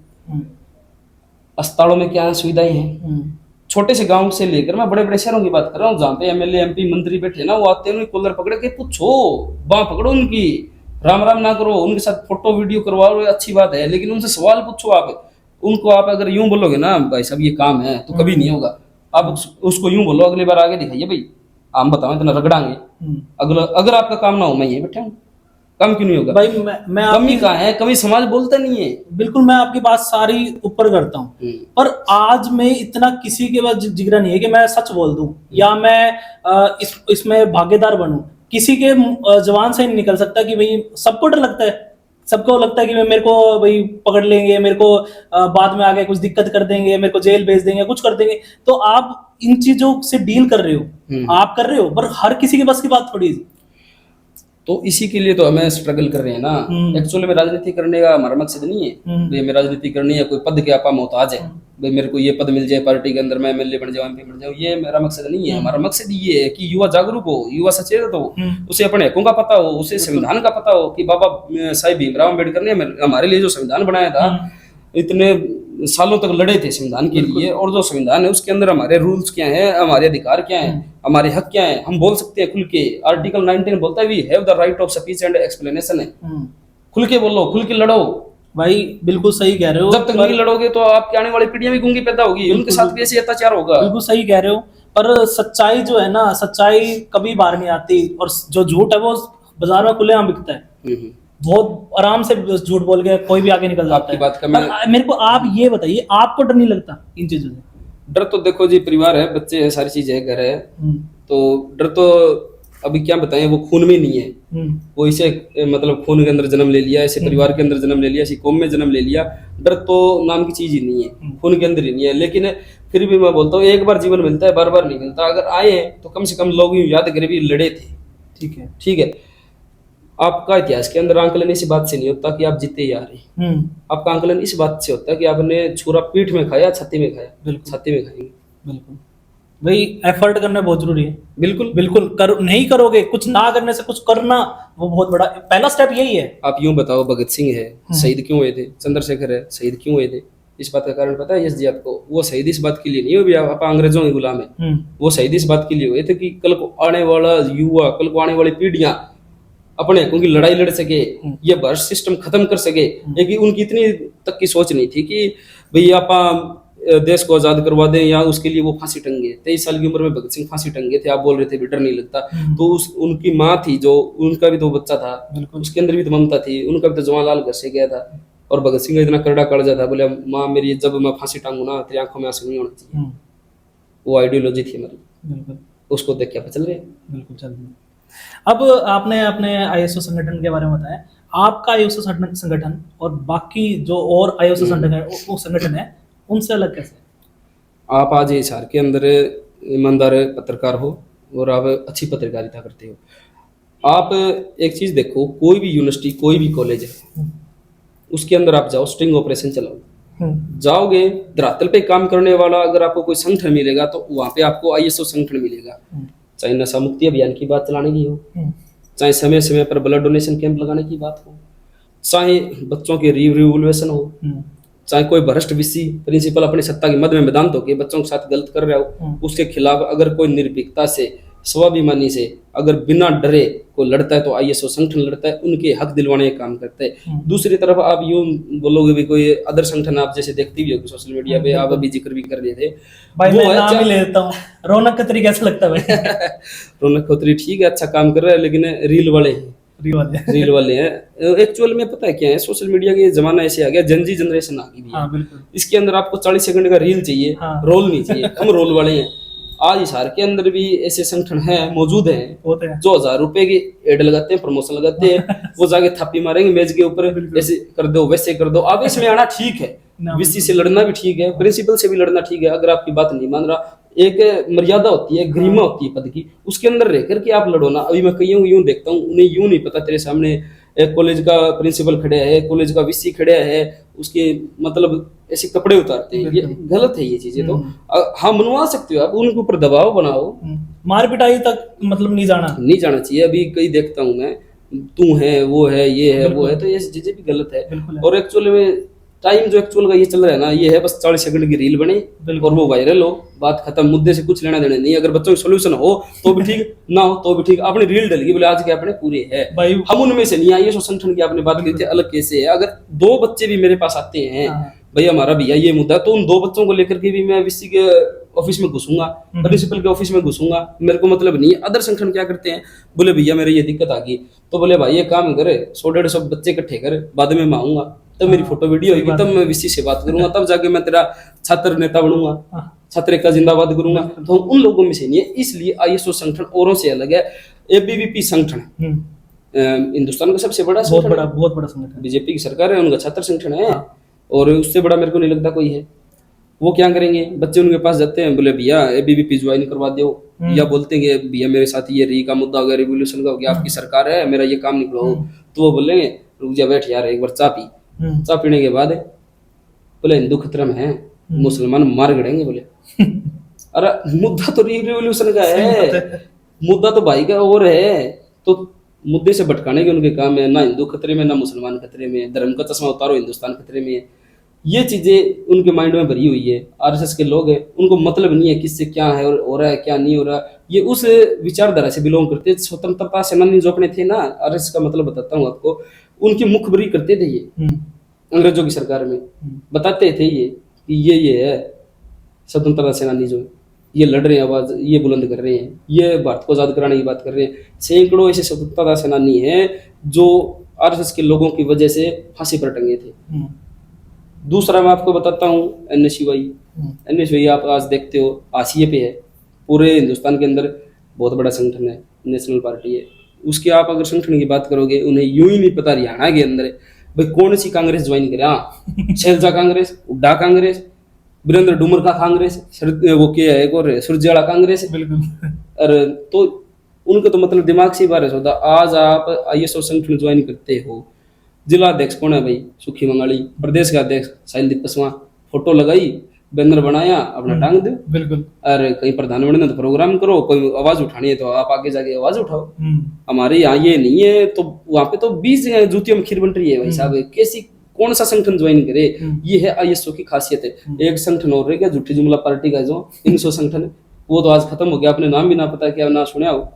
अस्पतालों में क्या सुविधाएं हैं। छोटे से गांव से लेकर मैं बड़े बड़े शहरों की बात कर रहा हूँ, जहाँ पे एमएलए एमपी मंत्री बैठे ना, वो आते हैं उन्हें कॉलर पकड़ के पूछो, बांह पकड़ो उनकी, राम राम ना करो, उनके साथ फोटो वीडियो करवाओ, अच्छी बात है, लेकिन उनसे सवाल पूछो आप उनको। आप अगर यूं बोलोगे ना भाई साहब ये काम है, तो कभी नहीं होगा। आप उसको यूं बोलो अगली बार आगे दिखाइए भाई, हम बताओ इतना रगड़ांगे, अगर आपका काम ना हो मैं ये बैठा हूँ, कम क्यों नहीं होगा भाई? मैं कमी कहाँ है, कभी समाज बोलता नहीं है। बिल्कुल मैं आपकी बात सारी ऊपर करता हूँ, पर आज में इतना किसी के पास जिगरा नहीं है कि मैं सच बोल दूं या मैं इसमें भागीदार बनूं। किसी के जवान से नहीं निकल सकता कि भाई, सबको डर लगता है, सबको लगता है कि मेरे को भाई पकड़ लेंगे, मेरे को बाद में आगे कुछ दिक्कत कर देंगे, मेरे को जेल भेज देंगे, कुछ कर देंगे। तो आप इन चीजों से डील कर रहे हो, आप कर रहे हो, पर हर किसी के बस की बात थोड़ी। तो इसी के लिए तो हमें स्ट्रगल कर रहे हैं ना। एक्चुअली में राजनीति करने का हमारा मकसद नहीं है भाई हमें राजनीति करनी है, कोई पद के आपा मोहताज है भाई मेरे को ये पद मिल जाए पार्टी के अंदर, मैं एमएलए बन जाऊं, एमपी बन जाऊं, ये मेरा मकसद नहीं है। हमारा मकसद ये है कि युवा जागरूक हो, युवा सचेत हो, उसे अपने हकों का पता हो, उसे संविधान का पता हो कि बाबा साहिब भीमराव अम्बेडकर ने हमारे लिए जो संविधान बनाया था, इतने सालों तक लड़े थे संविधान के लिए, और जो संविधान है उसके अंदर हमारे रूल्स क्या हैं, हमारे अधिकार क्या हैं, हमारे हक क्या हैं, हम बोल सकते हैं खुल के। आर्टिकल 19 बोलता है we have the right of speech and explanation है, खुल के बोलो, खुल के लड़ो भाई। बिल्कुल सही कह रहे हो। जब तक नहीं लड़ोगे तो आपकी आने वाली पीढ़ियां भी गूंगी पैदा होगी, उनके साथ भी ऐसे अत्याचार होगा। बिल्कुल सही कह रहे हो, पर सच्चाई जो है ना, सच्चाई कभी बाहर नहीं आती, और जो झूठ है वो बाजार में खुलेआम बिकता है। बहुत आराम से झूठ बोल के कोई भी आगे निकल जाता है। बात का मेरे को आप ये बताइए, आपको डर नहीं लगता इन चीजों से? डर तो देखो जी, परिवार है, बच्चे हैं, सारी चीजें है, घर है, तो डर तो अभी क्या बताएं, वो खून में नहीं है। वो इसे मतलब खून के अंदर जन्म ले लिया, ऐसे परिवार के अंदर जन्म ले लिया, ऐसी कौम में जन्म ले लिया, डर तो नाम की चीज ही नहीं है, खून के अंदर ही नहीं है। लेकिन फिर भी मैं बोलता हूँ एक बार जीवन मिलता है, बार बार नहीं मिलता। अगर आए तो कम से कम लोग याद करें भी लड़े थे। ठीक है, ठीक है। आपका इतिहास के अंदर आंकलन इस बात से नहीं होता कि आप जीते ही आ रहे हैं। आपका आंकलन इस बात से होता है कि आपने छुरा पीठ में खाया, छाती में खाया। बिल्कुल। छाती में खाएंगे। बिल्कुल भाई, एफर्ट करना बहुत जरूरी है। बिल्कुल बिल्कुल नहीं करोगे, कुछ ना करने से कुछ करना, वो बहुत बड़ा पहला स्टेप यही है। आप यूं बताओ, भगत सिंह है, शहीद क्यों हुए थे? चंद्रशेखर है, शहीद क्यों हुए थे? इस बात का कारण पता है यश जी आपको? वो शहीद इस बात के लिए नहीं हुए आप अंग्रेजों के गुलाम है। वो शहीद इस बात के लिए हुए थे कि कल को आने वाला युवा, कल को आने वाली पीढ़ियां अपने हकों की लड़ाई लड़ सके, ये भ्रष्ट सिस्टम खत्म कर सके। लेकिन उनकी इतनी तक की सोच नहीं थी कि भैया आप देश को आजाद करवा दें, या उसके लिए वो फांसी टंगे। 23 साल की उम्र में भगत सिंह फांसी टंगे थे। आप बोल रहे थे भी डर नहीं लगता, तो उनकी माँ थी, जो उनका भी तो बच्चा था, उसके अंदर भी तो ममता थी। उनका भी तो जवाहरलाल घर से गया था, और भगत सिंह का इतना करड़ा कालजा था, बोले माँ मेरी जब मैं फांसी टांगू ना, तेरी आंखों में आंसू नहीं होना चाहिए। वो आइडियोलॉजी थी हमारी। बिल्कुल, उसको देख के आप चल रहे हैं। बिल्कुल चल रहे हैं। अब आपने अपने आईएसओ संगठन के बारे में बताया, आपका आईएसओ संगठन और बाकी जो और आईएसओ संगठन है उनसे अलग कैसे? आप आज हिसार के अंदर ईमानदार पत्रकार हो और आप अच्छी पत्रकारिता करते हो। आप एक चीज देखो, कोई भी यूनिवर्सिटी, कोई भी कॉलेज है, उसके अंदर आप जाओ, स्टिंग ऑपरेशन चलाओ। जाओगे, धरातल पे काम करने वाला अगर आपको कोई संगठन मिलेगा तो वहां पे आपको आईएसओ संगठन मिलेगा। चाहे नशा मुक्ति अभियान की बात चलाने की हो, चाहे समय समय पर ब्लड डोनेशन कैंप लगाने की बात हो, चाहे बच्चों के रिवोल्यूशन हो, चाहे कोई भ्रष्ट वीसी प्रिंसिपल अपनी सत्ता के मद में मैदान तो के बच्चों के साथ गलत कर रहा हो, उसके खिलाफ अगर कोई निर्भीकता से, स्वाभिमानी से, अगर बिना डरे को लड़ता है तो आईएसओ संगठन लड़ता है, उनके हक दिलवाने का काम करता है। दूसरी तरफ आप यूं बोलोगे भी कोई अदर संगठन आप जैसे देखती भी होगी सोशल मीडिया पे, आप अभी जिक्र भी कर रहे थे भाई, मैं नाम ही लेता हूँ, रौनक खत्री कैसा लगता है भाई? रौनक खत्री ठीक है, अच्छा काम कर रहा है, लेकिन रील वाले हैं, रील वाले हैं। एक्चुअल में पता है क्या है, सोशल मीडिया के जमाना ऐसे आ गया, जनजी जनरेशन आ गई। हाँ, बिल्कुल। इसके अंदर आपको 40 सेकंड का रील चाहिए, रोल नहीं चाहिए। हम रोल वाले हैं। आज हिसार के अंदर भी ऐसे संगठन हैं, मौजूद हैं, जो 1000 रुपए की एड लगाते हैं, प्रमोशन लगाते हैं। वो जाके थापी मारेंगे मेज के ऊपर, ऐसे कर दो, वैसे कर दो। अब इसमें आना ठीक है, वीसी से लड़ना भी ठीक है, प्रिंसिपल से भी लड़ना ठीक है। अगर आपकी बात नहीं मान रहा, एक मर्यादा होती है, गरिमा होती है पद की, उसके अंदर रह करके आप लड़ो ना। अभी मैं कईयों यूं देखता हूँ, उन्हें यूं नहीं पता, तेरे सामने एक कॉलेज का प्रिंसिपल खड़ा है, कॉलेज का वीसी खड़ा है, उसके मतलब ऐसे कपड़े उतारते हैं। ये गलत है, ये चीजें तो हाँ मनवा सकते हो आप, उनके ऊपर दबाव बनाओ, मार पिटाई तक मतलब नहीं जाना चाहिए। अभी कई देखता हूँ मैं, तू है, वो है, ये है, वो है, तो ये चीजें भी गलत है। और एक्चुअली में टाइम जो एक्चुअल का ये चल रहा है ना, ये है बस 40 सेकंड की रील बने और वो वायरल हो, बात खत्म, मुद्दे से कुछ लेना देना नहीं। अगर बच्चों की सोल्यूशन हो तो भी ठीक, ना हो तो भी ठीक। आपने रील डलगी बोले आज के अपने पूरे है, हम उनमें से नहीं। आइए संगठन की आपने बात की थी, अलग कैसे है। अगर 2 बच्चे भी मेरे पास आते हैं, भाई हमारा भैया ये मुद्दा, तो उन 2 बच्चों को लेकर के भी मैं वीसी के ऑफिस में घुसूंगा, प्रिंसिपल के ऑफिस में घुसूंगा, मेरे को मतलब नहीं है। अदर संगठन क्या करते हैं, बोले भैया मेरे ये दिक्कत आ गई, तो बोले भाई ये काम करे, 100-150 बच्चे इकट्ठे कर, बाद में मैं आऊंगा, तब मेरी फोटो वीडियो होगी, तब मैं वीसी से बात करूंगा, तब जाके मैं तेरा छात्र नेता बनूंगा, छात्र का जिंदाबाद करूंगा। तो हम उन लोगों में से नहीं है। इसलिए आईएसओ संगठन औरों से अलग है। एबीवीपी संगठन हिंदुस्तान का सबसे बड़ा, बहुत बड़ा संगठन, बीजेपी की सरकार है, उनका छात्र संगठन है, और उससे बड़ा मेरे को नहीं लगता कोई है। वो क्या करेंगे, बच्चे उनके पास जाते हैं, बोले भैया एबीवीपी ज्वाइन करवा दो, या बोलते हैं कि भैया मेरे साथ ये री का मुद्दा हो गया, रिवोल्यूशन का हो गया, आपकी सरकार है, मेरा ये काम निकलो। तो वो बोलेंगे रुक जा, बैठ यार, एक बार चाय पी। चाय पीने के बाद बोले हिंदू खतरे में है, मुसलमान मार गिड़ेंगे। बोले अरे मुद्दा तो रिवोल्यूशन का है, मुद्दा तो भाई का और है। तो मुद्दे से भटकाने के उनके काम है, ना हिंदू खतरे में, ना मुसलमान खतरे में, धर्म का चश्मा उतारो, हिंदुस्तान खतरे में है। ये चीजें उनके माइंड में भरी हुई है। आरएसएस के लोग हैं, उनको मतलब नहीं है किससे क्या है और हो रहा है क्या नहीं हो रहा। ये उस विचारधारा से बिलोंग करते हैं। स्वतंत्रता सेनानी जो अपने थे ना, आरएसएस का मतलब बताता हूँ आपको, उनकी मुखबरी करते थे ये अंग्रेजों की सरकार में, बताते थे ये कि ये है स्वतंत्रता सेनानी, जो ये लड़ रहे हैं, आवाज ये बुलंद कर रहे हैं, ये भारत को आजाद कराने की बात कर रहे हैं। सैकड़ों ऐसे स्वतंत्रता सेनानी हैं जो आरएसएस के लोगों की वजह से फांसी पर टंगे थे। दूसरा मैं आपको बताता हूँ एनएसयूआई आप आज देखते हो हाशिए पे है, पूरे हिंदुस्तान के अंदर बहुत बड़ा संगठन है, नेशनल पार्टी है। उसके आप अगर संगठन की बात करोगे, उन्हें यूं ही नहीं पता हरियाणा के अंदर भाई कौन सी कांग्रेस ज्वाइन करे। हाँ, शैलजा कांग्रेस, हुड्डा कांग्रेस, वीरेंद्र डूमर का कांग्रेस, वो क्या है एक और सुरजेवाला कांग्रेस, बिल्कुल। और तो उनका तो मतलब दिमाग से ही बारिश होता। आज आप ISO संगठन ज्वाइन करते हो, जिला अध्यक्ष कौन है भाई? सुखी मंगाली। प्रदेश का अध्यक्ष साइलदीप पसवा। फोटो लगाई, बैनर बनाया, अपना टांग दो। बिल्कुल। अरे कहीं प्रधान बनना तो प्रोग्राम करो, कोई आवाज उठानी है तो आप आगे जाके आवाज उठाओ। हमारे यहाँ ये नहीं है, तो वहां पे तो 20 जूतियों में खीर बन रही है भाई साहब। कैसी कौन सा संगठन ज्वाइन करे? ये है ISO की खासियत है। एक संगठन और रह गया झूठी जुमला पार्टी का, जो 300 संगठन, वो तो आज खत्म हो गया। अपने नाम भी ना पता, क्या ना सुना हो।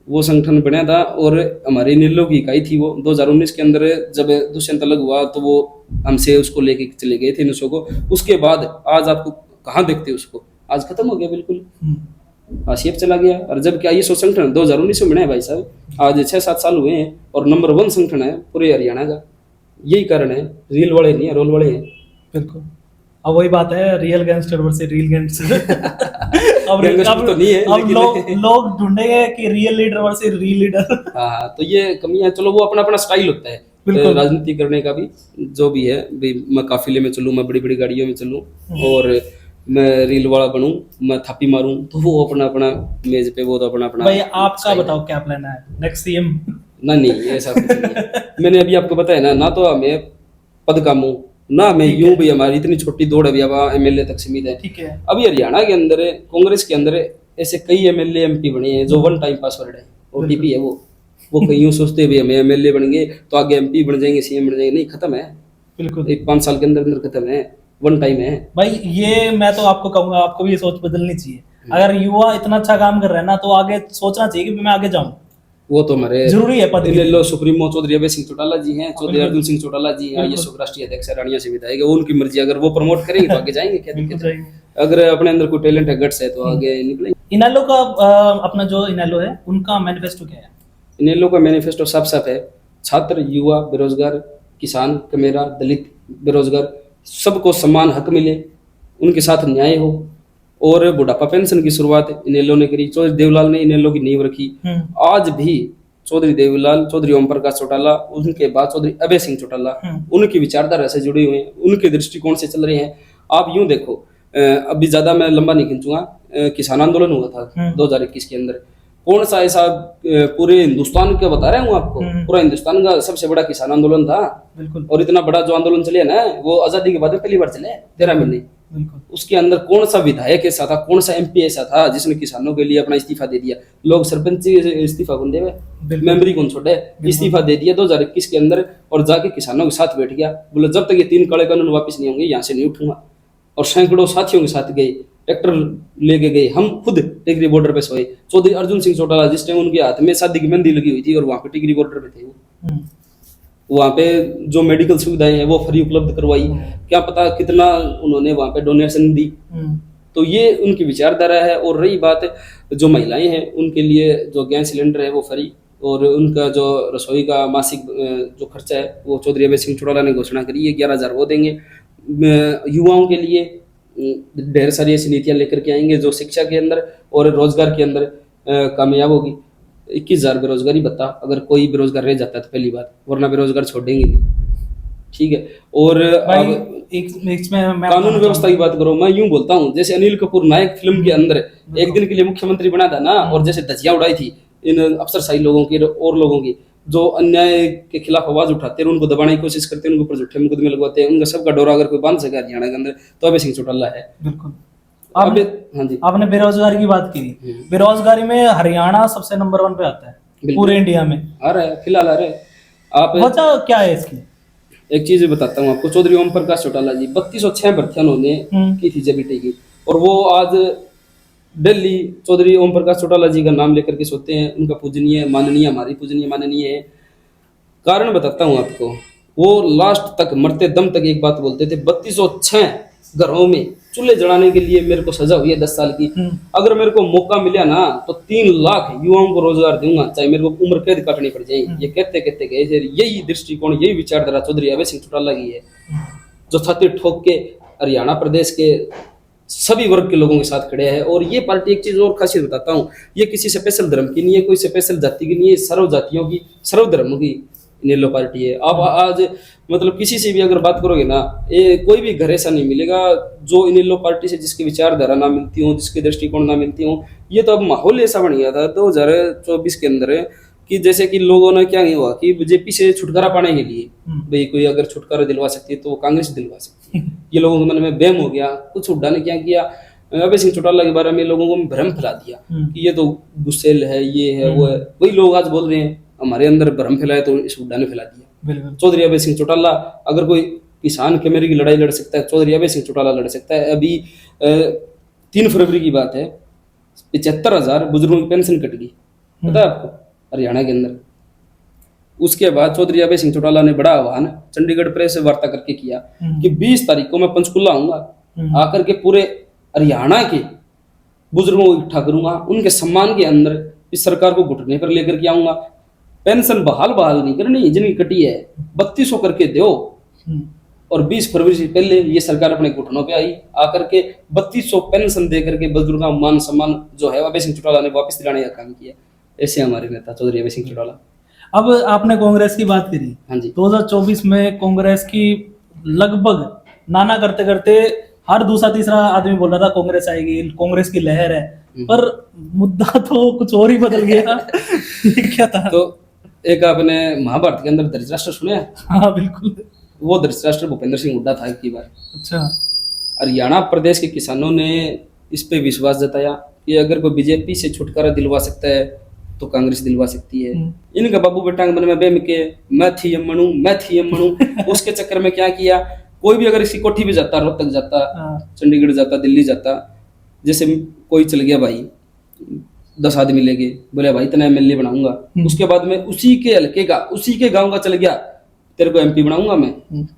वो संगठन बना था और हमारी नीलो की इकाई थी वो 2019 के अंदर। जब दुष्यंत अलग हुआ तो वो हमसे उसको लेके चले गए थे निशो को। उसके बाद आज आपको कहाँ देखते उसको? आज खत्म हो गया बिल्कुल, हाशिए पे चला गया। और जबकि ISO संगठन 2019 में बना है भाई साहब, आज 6-7 साल हुए हैं और नंबर 1 संगठन है पूरे हरियाणा का। यही कारण है, रील वाले नहीं है, रोल वाले हैं। बिल्कुल। अब वही बात है, real gangster versus reel gangster. अब गैंगस्टर तो नहीं है, अब लोग ढूंढेंगे कि real leader versus reel leader. हाँ, तो ये कमियां, चलो वो अपना अपना स्टाइल होता है राजनीति करने का भी, जो भी है भाई। मैं काफिले में चलूं, मैं बड़ी बड़ी गाड़ियों में चलूं और मैं रील वाला बनूं, मैं थापी मारूं, तो वो अपना अपना मेज पे, वो तो अपना अपना। भाई आपका बताओ क्या प्लान है नेक्स्ट CM? ना नहीं, ऐसा कुछ नहीं है। मैंने अभी आपको बताया ना तो हमें पद का मुंह ना, मैं यूं भी, हमारी इतनी छोटी दौड़ अभी अब MLA तक सीमित है। ठीक है। अभी हरियाणा के अंदर कांग्रेस के अंदर ऐसे कई MLA MP बने हैं जो 1 टाइम पासवर्ड है, OTP है वो कहीं यूं सोचते भी हमें MLA बन गए तो आगे MP बन जाएंगे, CM बन जाएंगे। नहीं, खत्म है बिल्कुल। 5 साल के अंदर अंदर खत्म है, 1 टाइम है भाई। ये मैं तो आपको कहूंगा, आपको भी ये सोच बदलनी चाहिए। अगर युवा इतना अच्छा काम कर रहा है ना, तो आगे सोचना चाहिए कि मैं आगे जाऊं। वो तो हमारे जरूरी है पद। लो सुप्रीमो चौधरी अभय सिंह चौटाला जी हैं, चौधरी अर्जुन सिंह चौटाला जी हैं, ISO राष्ट्रीय अध्यक्ष रानिया से विधायक है। वो उनकी मर्जी, अगर वो प्रमोट करेंगे तो आगे जाएंगे, क्या दिक्कत है? अगर अपने अंदर कोई टैलेंट है, गट्स है, तो आगे निकलेंगे। इनेलो का अपना जो इनेलो है, उनका मैनिफेस्टो क्या है? इनेलो का मैनिफेस्टो साफ साफ है, छात्र, युवा, बेरोजगार, किसान, कमेरा, दलित, बेरोजगार, सबको समान हक मिले, उनके साथ न्याय हो। और बुढ़ापा पेंशन की शुरुआत इनेलो ने करी, चौधरी देवलाल ने इनेलो की नींव रखी। आज भी चौधरी देवलाल, चौधरी ओम प्रकाश चौटाला, उनके बाद चौधरी अभय सिंह चौटाला, उनकी विचारधारा से जुड़े हुए हैं, उनके दृष्टिकोण से चल रहे हैं। आप यूं देखो, अभी ज्यादा मैं लंबा नहीं खींचूंगा, किसान आंदोलन हुआ था 2021 के अंदर। कौन सा ऐसा पूरे हिंदुस्तान का बता रहा हूँ आपको, पूरा हिंदुस्तान का सबसे बड़ा किसान आंदोलन था। बिल्कुल। और इतना बड़ा जो आंदोलन चले ना, वो आजादी के बाद पहली बार चले 13 महीने। बिल्कुल। उसके अंदर कौन सा विधायक ऐसा था, कौन सा MP ऐसा था जिसने किसानों के लिए अपना इस्तीफा दे दिया? लोग सरपंच इस्तीफा कौन दे, मेंबरी कौन छोड़े, इस्तीफा दे दिया 2021 के अंदर और जाके किसानों के साथ बैठ गया। बोले जब तक ये 3 काले कानून वापस नहीं होंगे यहाँ से नहीं उठूंगा। और सैकड़ों साथियों के साथ गए, ट्रैक्टर लेके गए, हम खुद टिकरी बॉर्डर पे सोए। चौधरी अर्जुन सिंह चौटाला, जिस टाइम उनके हाथ में शादी की मेहंदी लगी हुई थी और वहां पे टिकरी बॉर्डर पे थे वो, वहाँ पे जो मेडिकल सुविधाएं हैं वो फ्री उपलब्ध करवाई। क्या पता कितना उन्होंने वहाँ पे डोनेशन दी। तो ये उनकी विचारधारा है। और रही बात जो महिलाएं हैं, उनके लिए जो गैस सिलेंडर है वो फ्री, और उनका जो रसोई का मासिक जो खर्चा है वो चौधरी अभय सिंह चौटाला ने घोषणा करी है, 11,000 वो देंगे। युवाओं के लिए ढेर सारी ऐसी नीतियां लेकर के आएंगे जो शिक्षा के अंदर और रोजगार के अंदर कामयाब होगी। 21,000 बेरोजगारी भत्ता, अगर कोई बेरोजगार रह जाता है तो पहली बात, वरना बेरोजगार छोड़ेंगे नहीं। ठीक है। और अब मैं कानून व्यवस्था की बात करो, मैं यूं बोलता हूं जैसे अनिल कपूर नायक फिल्म के अंदर एक दिन के लिए मुख्यमंत्री बना था ना, और जैसे धज्जियां उड़ाई थी इन अफसरशाही लोगों की और लोगों की जो अन्याय के खिलाफ आवाज उठाते हैं, उनको दबाने की कोशिश करते हैं, उनके ऊपर झूठे मुकदमे लगवाते हैं, उनका सबका डोरा अगर कोई बांध सके हरियाणा के अंदर तो अभय सिंह चौटाला है। बिल्कुल। हाँ जी, आपने बेरोजगारी की बात की, बेरोजगारी में हरियाणा सबसे नंबर 1 पे आता है पूरे इंडिया में। आ रहा है, फिलहाल आ रहा है। आप वजह क्या है इसकी? एक चीज बताता हूँ आपको, चौधरी ओम प्रकाश चौटाला जी 3206 भर्तियां उन्होंने की थी जेबीटी की, और वो आज दिल्ली चौधरी ओम प्रकाश चौटाला जी का नाम लेकर के सोते हैं। उनका पूजनीय माननीय, हमारी पूजनीय माननीय है। कारण बताता हूँ आपको, वो लास्ट तक मरते दम तक एक बात बोलते थे, 3206 घरों में चूल्हे जलाने के लिए मेरे को सजा हुई है 10 साल की। अगर मेरे को मौका मिला ना तो 3 लाख युवाओं को रोजगार दूंगा, चाहे मेरे को उम्र कैद काटनी पड़ जाएगी। ये कहते कहते गए, यही दृष्टिकोण, यही विचारधारा चौधरी अभय सिंह चौटाला की है, जो छाती ठोक के हरियाणा प्रदेश के सभी वर्ग के लोगों के साथ खड़े हैं। और ये पार्टी, एक चीज और खासियत बताता हूँ, ये किसी स्पेशल धर्म की नहीं है, कोई स्पेशल जाति की नहीं है, सर्व जातियों की, सर्व धर्म की इनेलो पार्टी है। आप आज मतलब किसी से भी अगर बात करोगे ना, ये कोई भी घर ऐसा नहीं मिलेगा जो इनेलो पार्टी से जिसकी विचारधारा ना मिलती हो, जिसके दृष्टिकोण ना मिलती हो। ये तो अब माहौल ऐसा बन गया था 2024 के अंदर कि जैसे कि लोगों ने क्या नहीं हुआ कि बीजेपी से छुटकारा पाने के लिए भाई कोई अगर छुटकारा दिलवा सकती है तो कांग्रेस दिलवा सकती है। ये लोगों के मन में वहम हो गया। कुछ हुड्डा ने क्या किया, अभय सिंह चौटाला के बारे में लोगों को भ्रम फैला दिया कि ये तो गुस्सेल है, ये है, वो है। वही लोग आज बोल रहे हैं हमारे अंदर भ्रम फैलाया तो इस हुड्डा ने फैला दिया। चौधरी अभय सिंह चौटाला, अगर कोई किसान के मेरे की लड़ाई लड़ सकता है, चौधरी अभय सिंह चौटाला लड़ सकता है। अभी 3 फरवरी की बात है, 75,000 बुजुर्गों की पेंशन कट गई, पता है आपको, हरियाणा के अंदर। उसके बाद चौधरी अभय सिंह चौटाला ने बड़ा आह्वान चंडीगढ़ प्रेस से वार्ता करके किया कि 20 तारीख को मैं पंचकुला आऊंगा, आकर के पूरे हरियाणा के बुजुर्गों को इकट्ठा करूंगा, उनके सम्मान के अंदर इस सरकार को घुटने पर लेकर के आऊंगा। पेंशन बहाल नहीं करनी, जिनकी कटी है 3200 करके दो। और 20 फरवरी से पहले ये सरकार अपने घुटनों पे आई, आकर के 3200 पेंशन दे करके बुजुर्गों का मान सम्मान जो है अभय सिंह चौटाला ने वापस दिलाने का काम किया। ऐसे हमारे नेता चौधरी अभय सिंह चौटाला। अब आपने कांग्रेस की बात करी, हाँ जी। 2024 में कांग्रेस की लगभग नाना करते करते हर दूसरा तीसरा आदमी बोल रहा था कांग्रेस आएगी, कांग्रेस की लहर है, पर मुद्दा तो कुछ और ही बदल गया। ये क्या था? तो एक आपने महाभारत के अंदर धृतराष्ट्र सुना है? हाँ बिल्कुल। वो धृतराष्ट्र भूपेंद्र सिंह हुड्डा था एक बार। अच्छा। हरियाणा प्रदेश के किसानों ने इस पे विश्वास जताया कि अगर कोई बीजेपी से छुटकारा दिलवा सकता है तो कांग्रेस दिलवा सकती है। इनका बाबू बेटा मन में बेम के मैं थी अम्मणू उसके चक्कर में क्या किया, कोई भी अगर इसकी कोठी भी जाता, रोहतक जाता, चंडीगढ़ जाता, दिल्ली जाता, जैसे कोई चल गया भाई 10 आदमी लेके, बोले भाई इतना एमएलए बनाऊंगा, उसके बाद में उसी के हल्के का, उसी के गांव का चल गया, तेरे को एमपी बनाऊंगा मैं,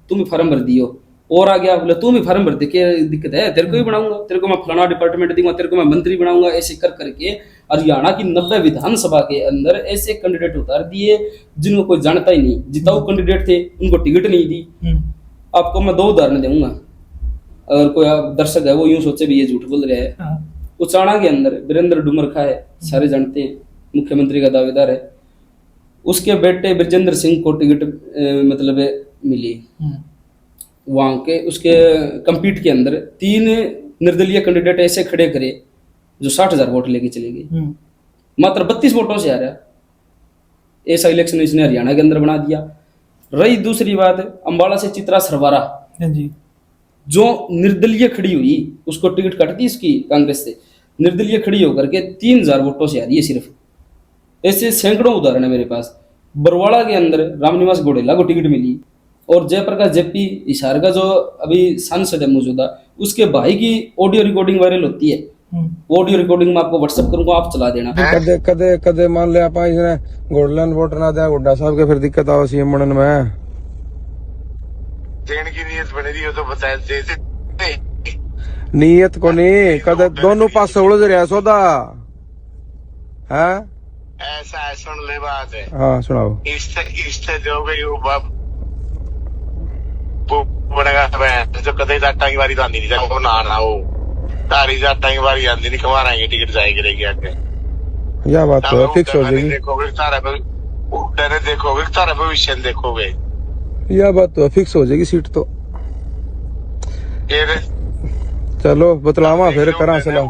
तुम ही फार्म भर दियो। और आ गया, बोले तुम ही फार्म भर दे, क्या दिक्कत है, तेरे को ही बनाऊंगा, तेरे को मैं फलाना डिपार्टमेंट दूंगा, तेरे को मैं मंत्री बनाऊंगा। ऐसे कर करके हरियाणा की 90 विधानसभा के अंदर ऐसे कैंडिडेट उतार दिए जिनको कोई जानता ही नहीं, जिताऊ कैंडिडेट थे, उनको टिकट नहीं दी। आपको मैं 2 उदाहरण दूंगा, अगर कोई दर्शक है वो यूं सोचे भी ये झूठ बोल रहे हैं। उचाणा के अंदर वीरेंद्र डुमरखा है, सारे जानते हैं, मुख्यमंत्री का दावेदार है। उसके बेटे ब्रजेंद्र सिंह को टिकट मतलब मिली। वहां के उसके कंपीट के अंदर 3 निर्दलीय कैंडिडेट ऐसे खड़े करे जो 60,000 वोट लेके चले गए, मात्र 32 वोटों से आ रहा। ऐसा इलेक्शन इसने हरियाणा के अंदर बना दिया। रही दूसरी बात, अंबाला से चित्रा सरवारा जो निर्दलीय खड़ी हुई, उसको टिकट कट दी इसकी कांग्रेस से, निर्दलीय खड़ी होकर के 3,000 वोटों से आ रही है सिर्फ। ऐसे सैकड़ों उदाहरण है मेरे पास। बरवाड़ा के अंदर रामनिवास घोडेला को टिकट मिली, और जयप्रकाश जेपी हिसार का जो अभी सांसद है मौजूदा, उसके भाई की ऑडियो रिकॉर्डिंग वायरल होती है। ऑडियो रिकॉर्डिंग में आपको व्हाट्सएप करूंगा, आप चला देना। कदे कदे कदे मान ले आप इसने घोड़लन वोट ना दे हुड्डा साहब के, फिर दिक्कत आओ सीएम बनने में। देने की नीयत बनी रही हो तो बताए दे। नीयत को नहीं, कदे दोनों पास उलझ रहा सौदा है। ऐसा है, सुन ले बात है। हाँ सुनाओ। इससे जो गई वो बाप बनेगा जो कदे जाटा की बारी तो आंदी नहीं, वो ना ना वो तारी जाटा की बारी आंदी नहीं, कमा रहेंगे टिकट जाएगी रहेगी आगे। यह बात तो फिक्स हो जाएगी। देखोगे तारा पे देखोगे, तारा भविष्य देखोगे, यह बात तो फिक्स हो जाएगी सीट तो। चलो बतलावा फिर करा सलाम।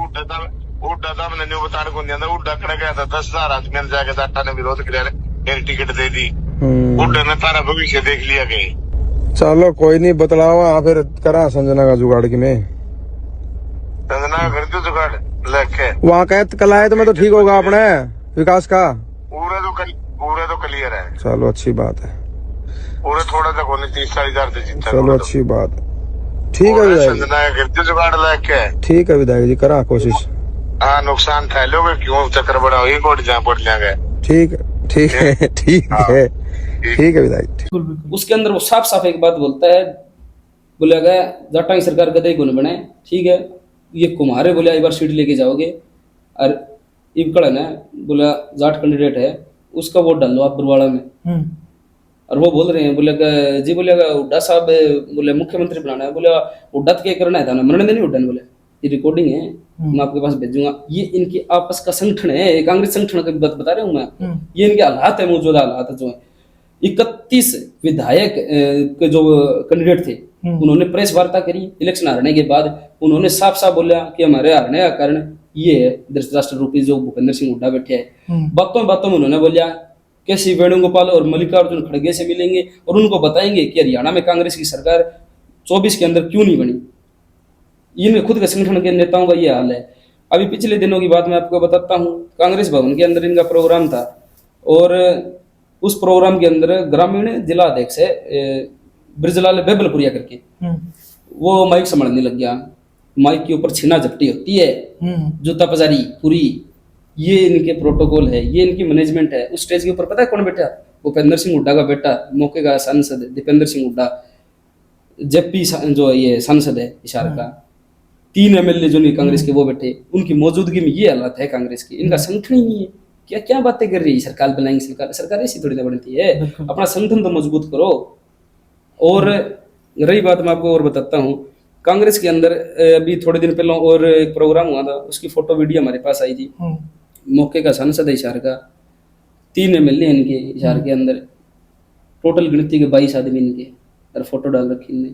उड्डा था मैंने बता को नहीं, उड्डा खड़ा गया था 10,000 आदमी ने जाके जाटा ने विरोध किया, मेरी टिकट दे दी। उड्डा ने तारा भविष्य देख लिया कहीं। चलो कोई नहीं, बतलावा फिर करा संजना का जुगाड़ की में। संजना का कर दो जुगाड़ लेके वहाँ कह कल आए तो मैं तो ठीक होगा अपने विकास का। पूरा तो क्लियर है। चलो अच्छी बात है। पूरे थोड़ा तक होने 30-40,000 से जीता। चलो अच्छी बात, ठीक है विधायक। संजना का कर दो जुगाड़ लेके। ठीक है विधायक जी, करा कोशिश। हाँ नुकसान फैलोगे क्यों, चक्कर बड़ा ये कोट जहाँ पड़ जाएंगे। ठीक है ठीक है ठीक है ठीक है विधायक। उसके अंदर वो साफ साफ एक बात बोलता है, बोला गया जाटा की सरकार गदे को न बने, ठीक है, ये कुम्हारे बोले एक बार सीट लेके जाओगे, और इबकड़न है बोला जाट कैंडिडेट है, उसका वोट डाल लो आप बरवाड़ा में। और वो बोल रहे हैं, बोले जी, बोले हुड्डा साहब बोले मुख्यमंत्री बनाना है, बोले हुड्डा तो क्या करना है था ना, मरने नहीं हुड्डा ने, बोले ये रिकॉर्डिंग है मैं आपके पास भेजूंगा। ये इनके आपस का संगठन है, कांग्रेस संगठन का बात बता रहा हूँ मैं, ये इनके हालात है, मौजूदा हालात जो है। 31 विधायक के जो कैंडिडेट थे उन्होंने प्रेस वार्ता करी इलेक्शन हारने के बाद। उन्होंने साफ साफ बोला कि हमारे हारने का कारण ये है धृतराष्ट्र रूपी जो भूपेंद्र सिंह हुड्डा बैठे हैं। बातों में उन्होंने बोला कि श्री वेणुगोपाल और मल्लिकार्जुन खड़गे से मिलेंगे और उनको बताएंगे कि हरियाणा में कांग्रेस की सरकार 24 के अंदर क्यों नहीं बनी। इनमें खुद के संगठन के नेताओं का ये हाल है। अभी पिछले दिनों की बात मैं आपको बताता हूँ, कांग्रेस भवन के अंदर इनका प्रोग्राम था और उस प्रोग्राम के अंदर ग्रामीण जिला अध्यक्ष है ब्रजलाल बेबलपुरिया करके, वो माइक संभालने लग गया। माइक के ऊपर छीना झपटी होती है, जूता पजारी पूरी, ये इनके प्रोटोकॉल है, ये इनकी मैनेजमेंट है। उस स्टेज के ऊपर पता है कौन बैठा? भूपेंद्र सिंह हुड्डा का बेटा, मौके का सांसद दीपेंद्र सिंह हुड्डा, जेपी जो ये सांसद है हिसार का, 3 MLA जो नहीं कांग्रेस के वो बैठे। उनकी मौजूदगी में ये हालत है कांग्रेस की। इनका संगठन ही नहीं है। क्या क्या बातें कर रही है? सरकार बनाएंगे, सरकार ऐसी थोड़ी ना बनती है। अपना संगठन तो मजबूत करो। और रही बात, मैं आपको और बताता हूँ, कांग्रेस के अंदर अभी थोड़े दिन पहले और एक प्रोग्राम हुआ था, उसकी फोटो वीडियो हमारे पास आई थी। मौके का सांसद है हिसार का, 3 MLA इनके हिसार के अंदर, टोटल गिनती के 22 आदमी इनके, और फोटो डाल रखी इनने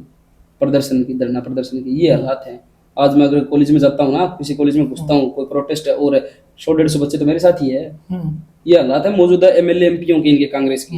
प्रदर्शन की, धरना प्रदर्शन की। ये हालात है। आज मैं अगर कॉलेज में जाता हूँ ना, किसी कॉलेज में घुसता हूँ, कोई प्रोटेस्ट है और 100-150 बच्चे तो मेरे साथ ही है। ये हालात है मौजूदा MLA MPओं की, इनके कांग्रेस की।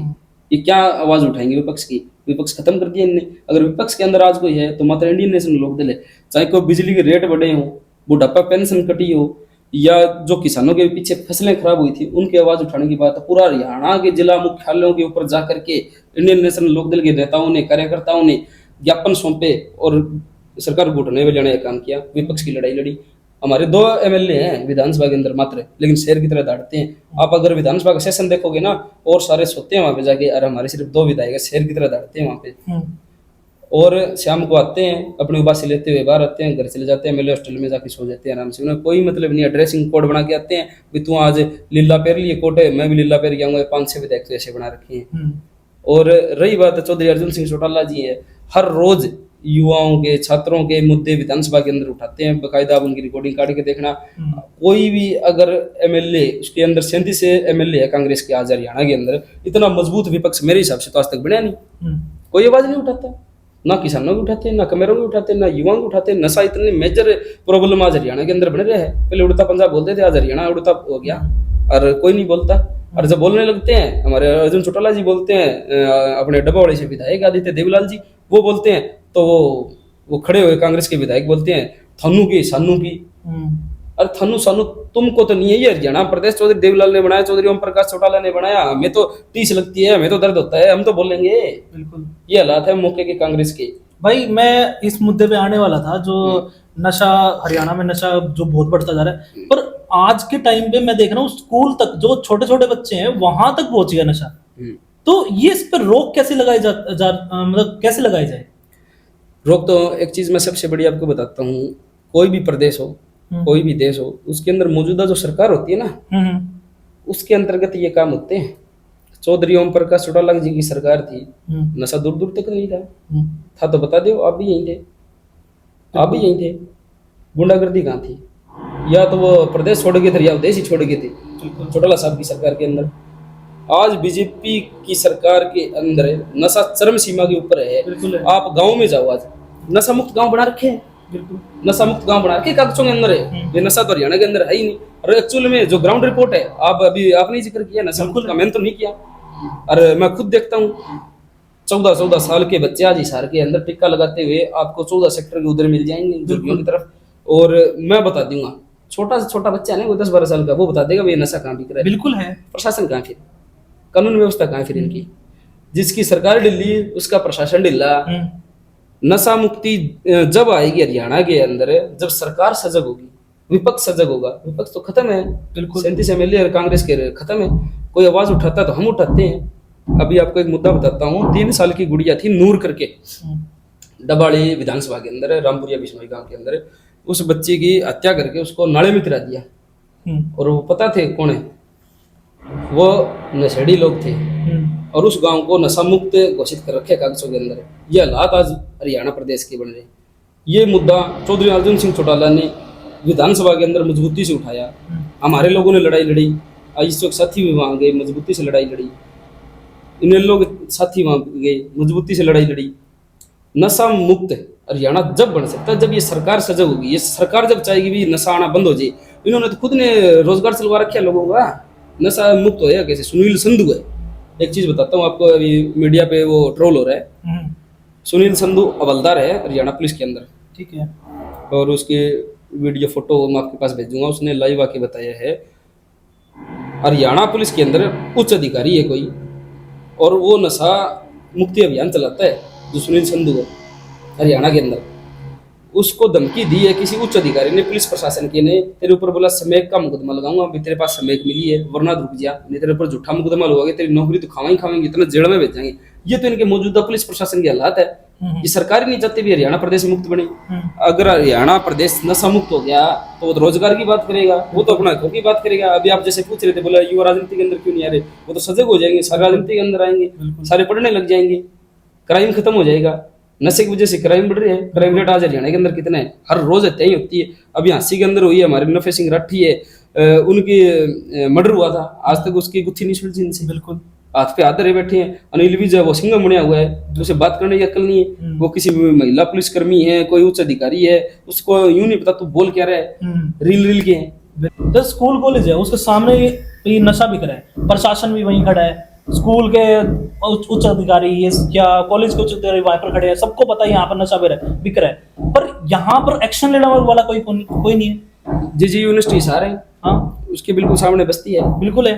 ये क्या आवाज उठाएंगे विपक्ष की? विपक्ष खत्म कर दिया इनने। अगर विपक्ष के अंदर आज कोई है तो मात्र इंडियन नेशनल लोकदल है। चाहे कोई बिजली के रेट बढ़े हो, बुढ़ापा पेंशन कटी हो, या जो किसानों के पीछे फसलें खराब हुई थी, उनकी आवाज उठाने की बात है। पूरा हरियाणा के जिला मुख्यालयों के ऊपर जाकर के इंडियन नेशनल लोकदल के नेताओं ने, कार्यकर्ताओं ने ज्ञापन सौंपे और सरकार को उठने में जाने का काम किया। विपक्ष की लड़ाई लड़ी। हमारे 2 MLA हैं विधानसभा के अंदर मात्र, लेकिन शेर की तरह दौड़ते हैं। आप अगर विधानसभा का सेशन देखोगे ना, और सारे सोते हैं वहां पे जाके, और हमारे सिर्फ 2 विधायक शेर की तरह दौड़ते हैं वहां पे। और शाम को आते हैं, अपने उबासी लेते हुए बाहर आते हैं, घर चले जाते हैं, MLA हॉस्टल में जाके सो जाते हैं आराम से। उन्हें कोई मतलब नहीं है। ड्रेसिंग कोड बना के आते हैं, भी तू आज लीला पहन लिए कोट है, मैं भी लीला पहन के आऊंगा। 5-6 विधायक तो ऐसे बना रखे हैं। और रही बात चौधरी अर्जुन सिंह चौटाला जी है, हर रोज युवाओं के, छात्रों के मुद्दे विधानसभा के अंदर उठाते हैं। बाकायदा आप उनकी रिकॉर्डिंग काट के देखना। कोई भी अगर MLA, उसके अंदर 37 MLA है कांग्रेस के आज हरियाणा के अंदर, इतना मजबूत विपक्ष मेरे हिसाब से तो आज तक बना नहीं। कोई आवाज नहीं उठाता, ना किसानों की उठाते, ना कमेरों की उठाते, ना युवाओं की उठाते। नशा इतनी मेजर प्रॉब्लम आज हरियाणा के अंदर बन रहा है। पहले उड़ता पंजाब बोलते थे, आज हरियाणा उड़ता हो गया और कोई नहीं बोलता। और जब बोलने लगते हैं, हमारे अर्जुन चौटाला जी बोलते हैं, अपने डब्बावाड़ी से विधायक आदित्य देवीलाल जी, वो बोलते हैं, तो वो खड़े हुए कांग्रेस के विधायक बोलते हैं थानू की सानू की। अरे थानू सानू तुमको तो नहीं है। ये हरियाणा प्रदेश चौधरी देवीलाल ने बनाया, चौधरी ओम प्रकाश चौटाला ने बनाया। हमें तो टीस लगती है, हमें तो दर्द होता है, हम तो बोलेंगे। बिल्कुल ये हालात है मौके के कांग्रेस के। भाई मैं इस मुद्दे पे आने वाला था, जो नशा, हरियाणा में नशा जो बहुत बढ़ता जा रहा है, पर आज के टाइम पे मैं देख रहा हूँ स्कूल तक जो छोटे छोटे बच्चे हैं वहां तक पहुंच गया नशा। तो ये इस पर रोक कैसे लगाई मतलब कैसे लगाई जाए? रोक तो एक चीज मैं सबसे बड़ी आपको बताता हूँ, कोई भी प्रदेश हो, कोई भी देश हो, उसके अंदर मौजूदा जो सरकार होती है ना, उसके अंतर्गत ये काम होते हैं। चौधरी ओम प्रकाश चौटाला जी की सरकार थी, नशा दूर दूर तक नहीं था तो बता दो, आप भी यहीं थे, आप भी यहीं थे। गुंडागर्दी कहाँ थी? या तो वो प्रदेश छोड़ गए थे या देश ही छोड़ गए थे चौटाला साहब की सरकार के अंदर। आज बीजेपी की सरकार के अंदर नशा चरम सीमा के ऊपर है। आप गांव में जाओ, आज नशा मुक्त गांव बना रखे हैं। नशा मुक्त गांव बना रखे कागजों के अंदर है। ये नशा तो हरियाणा के अंदर है ही नहीं। और एक्चुअल में जो ग्राउंड रिपोर्ट है, आप अभी आपने जिक्र किया नशा मुक्त का, मैंने तो नहीं किया। और मैं खुद देखता हूँ 14-14 साल के बच्चे आज हिसार के अंदर टिक्का लगाते हुए आपको 14 सेक्टर के उधर मिल जाएंगे दुर्गियों की तरफ। और मैं बता दूंगा, छोटा से छोटा बच्चा है ना, वो 10-12 साल का, वो बता देगा ये नशा कहाँ बिक रहा है। बिल्कुल है। प्रशासन कहाँ, फिर कानून व्यवस्था कहाँ फिर इनकी? जिसकी सरकार ढिल्ली उसका प्रशासन ढिल्ला। नशा मुक्ति जब आएगी हरियाणा के अंदर, जब सरकार सजग होगी, विपक्ष सजग होगा। विपक्ष तो खत्म है, बिल्कुल 37 MLA और कांग्रेस के खत्म है। कोई आवाज उठाता तो हम उठाते हैं। अभी आपको एक मुद्दा बताता हूँ। 3 साल की गुड़िया थी नूर करके, डबाड़ी विधानसभा के अंदर, रामपुरिया बिश्नोई गांव के अंदर। उस बच्चे की हत्या करके उसको नाले में गिरा दिया। और वो पता थे कौन है? वो नशेड़ी लोग थे। और उस गांव को नशा मुक्त घोषित कर रखे कागजों के अंदर। ये हालात आज हरियाणा प्रदेश के बन रहे। ये मुद्दा चौधरी अर्जुन सिंह चौटाला ने विधानसभा के अंदर मजबूती से उठाया। हमारे लोगों ने लड़ाई लड़ी, इस वक्त साथी भी वहां गए, मजबूती से लड़ाई लड़ी। इन लोग साथी वहां गए, मजबूती से लड़ाई लड़ी। नशा मुक्त हरियाणा जब बन सकता है जब ये सरकार सजग होगी, ये सरकार जब चाहेगी भी नशा आना बंद हो जाए। इन्होंने तो खुद ने रोजगार चलवा रखा है लोगों का, नशा मुक्त होया कैसे? सुनील संधू है, एक चीज बताता हूँ आपको, अभी मीडिया पे वो ट्रोल हो रहा है। सुनील संधू हवलदार है हरियाणा पुलिस के अंदर, ठीक है, और उसके वीडियो फोटो मैं आपके पास भेजूंगा। उसने लाइव आके बताया है हरियाणा पुलिस के अंदर उच्च अधिकारी है कोई, और वो नशा मुक्ति अभियान चलाता है जो सुनील संधू है हरियाणा के अंदर। उसको धमकी दी है किसी उच्च अधिकारी ने, पुलिस प्रशासन के ने, तेरे ऊपर बोला समेक का मुकदमा लगाऊंगा, अभी तेरे पास समेक मिली है वरना रुक जा, नहीं तेरे ऊपर झूठा मुकदमा लगाओगे तेरी नौकरी तो खावेंगे, इतना जेल में भेजेंगे। ये तो इनके मौजूदा पुलिस प्रशासन के हालात है। ये सरकार ही नहीं चाहती भी हरियाणा प्रदेश मुक्त बने। अगर हरियाणा प्रदेश नशा मुक्त हो गया तो वो तो रोजगार की बात करेगा, वो तो अपना की बात करेगा। अभी आप जैसे पूछ रहे थे, बोला युवा राजनीति के अंदर क्यों नहीं आ रहे, वो तो सजग हो जाएंगे, सारे राजनीति के अंदर आएंगे, सारे पढ़ने लग जाएंगे, क्राइम खत्म हो जाएगा। नशे की वजह से क्राइम बढ़ रही है। क्राइम रेट आज हरियाणा के अंदर कितना है? हर रोज हत्या ही होती है। अभी हांसी के अंदर हुई है, हमारे नफे सिंह राठी है, उनकी मर्डर हुआ था, आज तक उसकी गुत्थी नहीं सुलझी इनसे। बिल्कुल, हाथ पे हाथ धरे बैठे हैं। अनिल विजय वो सिंघम बना हुआ है, तो उसे बात करने की अक्ल नहीं है। वो किसी महिला पुलिसकर्मी है, कोई उच्च अधिकारी है, उसको यूं नहीं पता तू बोल क्या रहा है, रील के हैं। जो स्कूल कॉलेज है उसके सामने ये नशा बिक रहा है, प्रशासन भी वहीं खड़ा है, स्कूल के उच्च अधिकारी या कॉलेज के उच्च अधिकारी वहां पर खड़े हैं, सबको पता है यहाँ पर नशा बिक रहा है, पर यहाँ पर एक्शन लेने वाला कोई नहीं है। जी यूनिवर्सिटी सारे, हाँ, उसके बिल्कुल सामने बस्ती है, बिल्कुल है,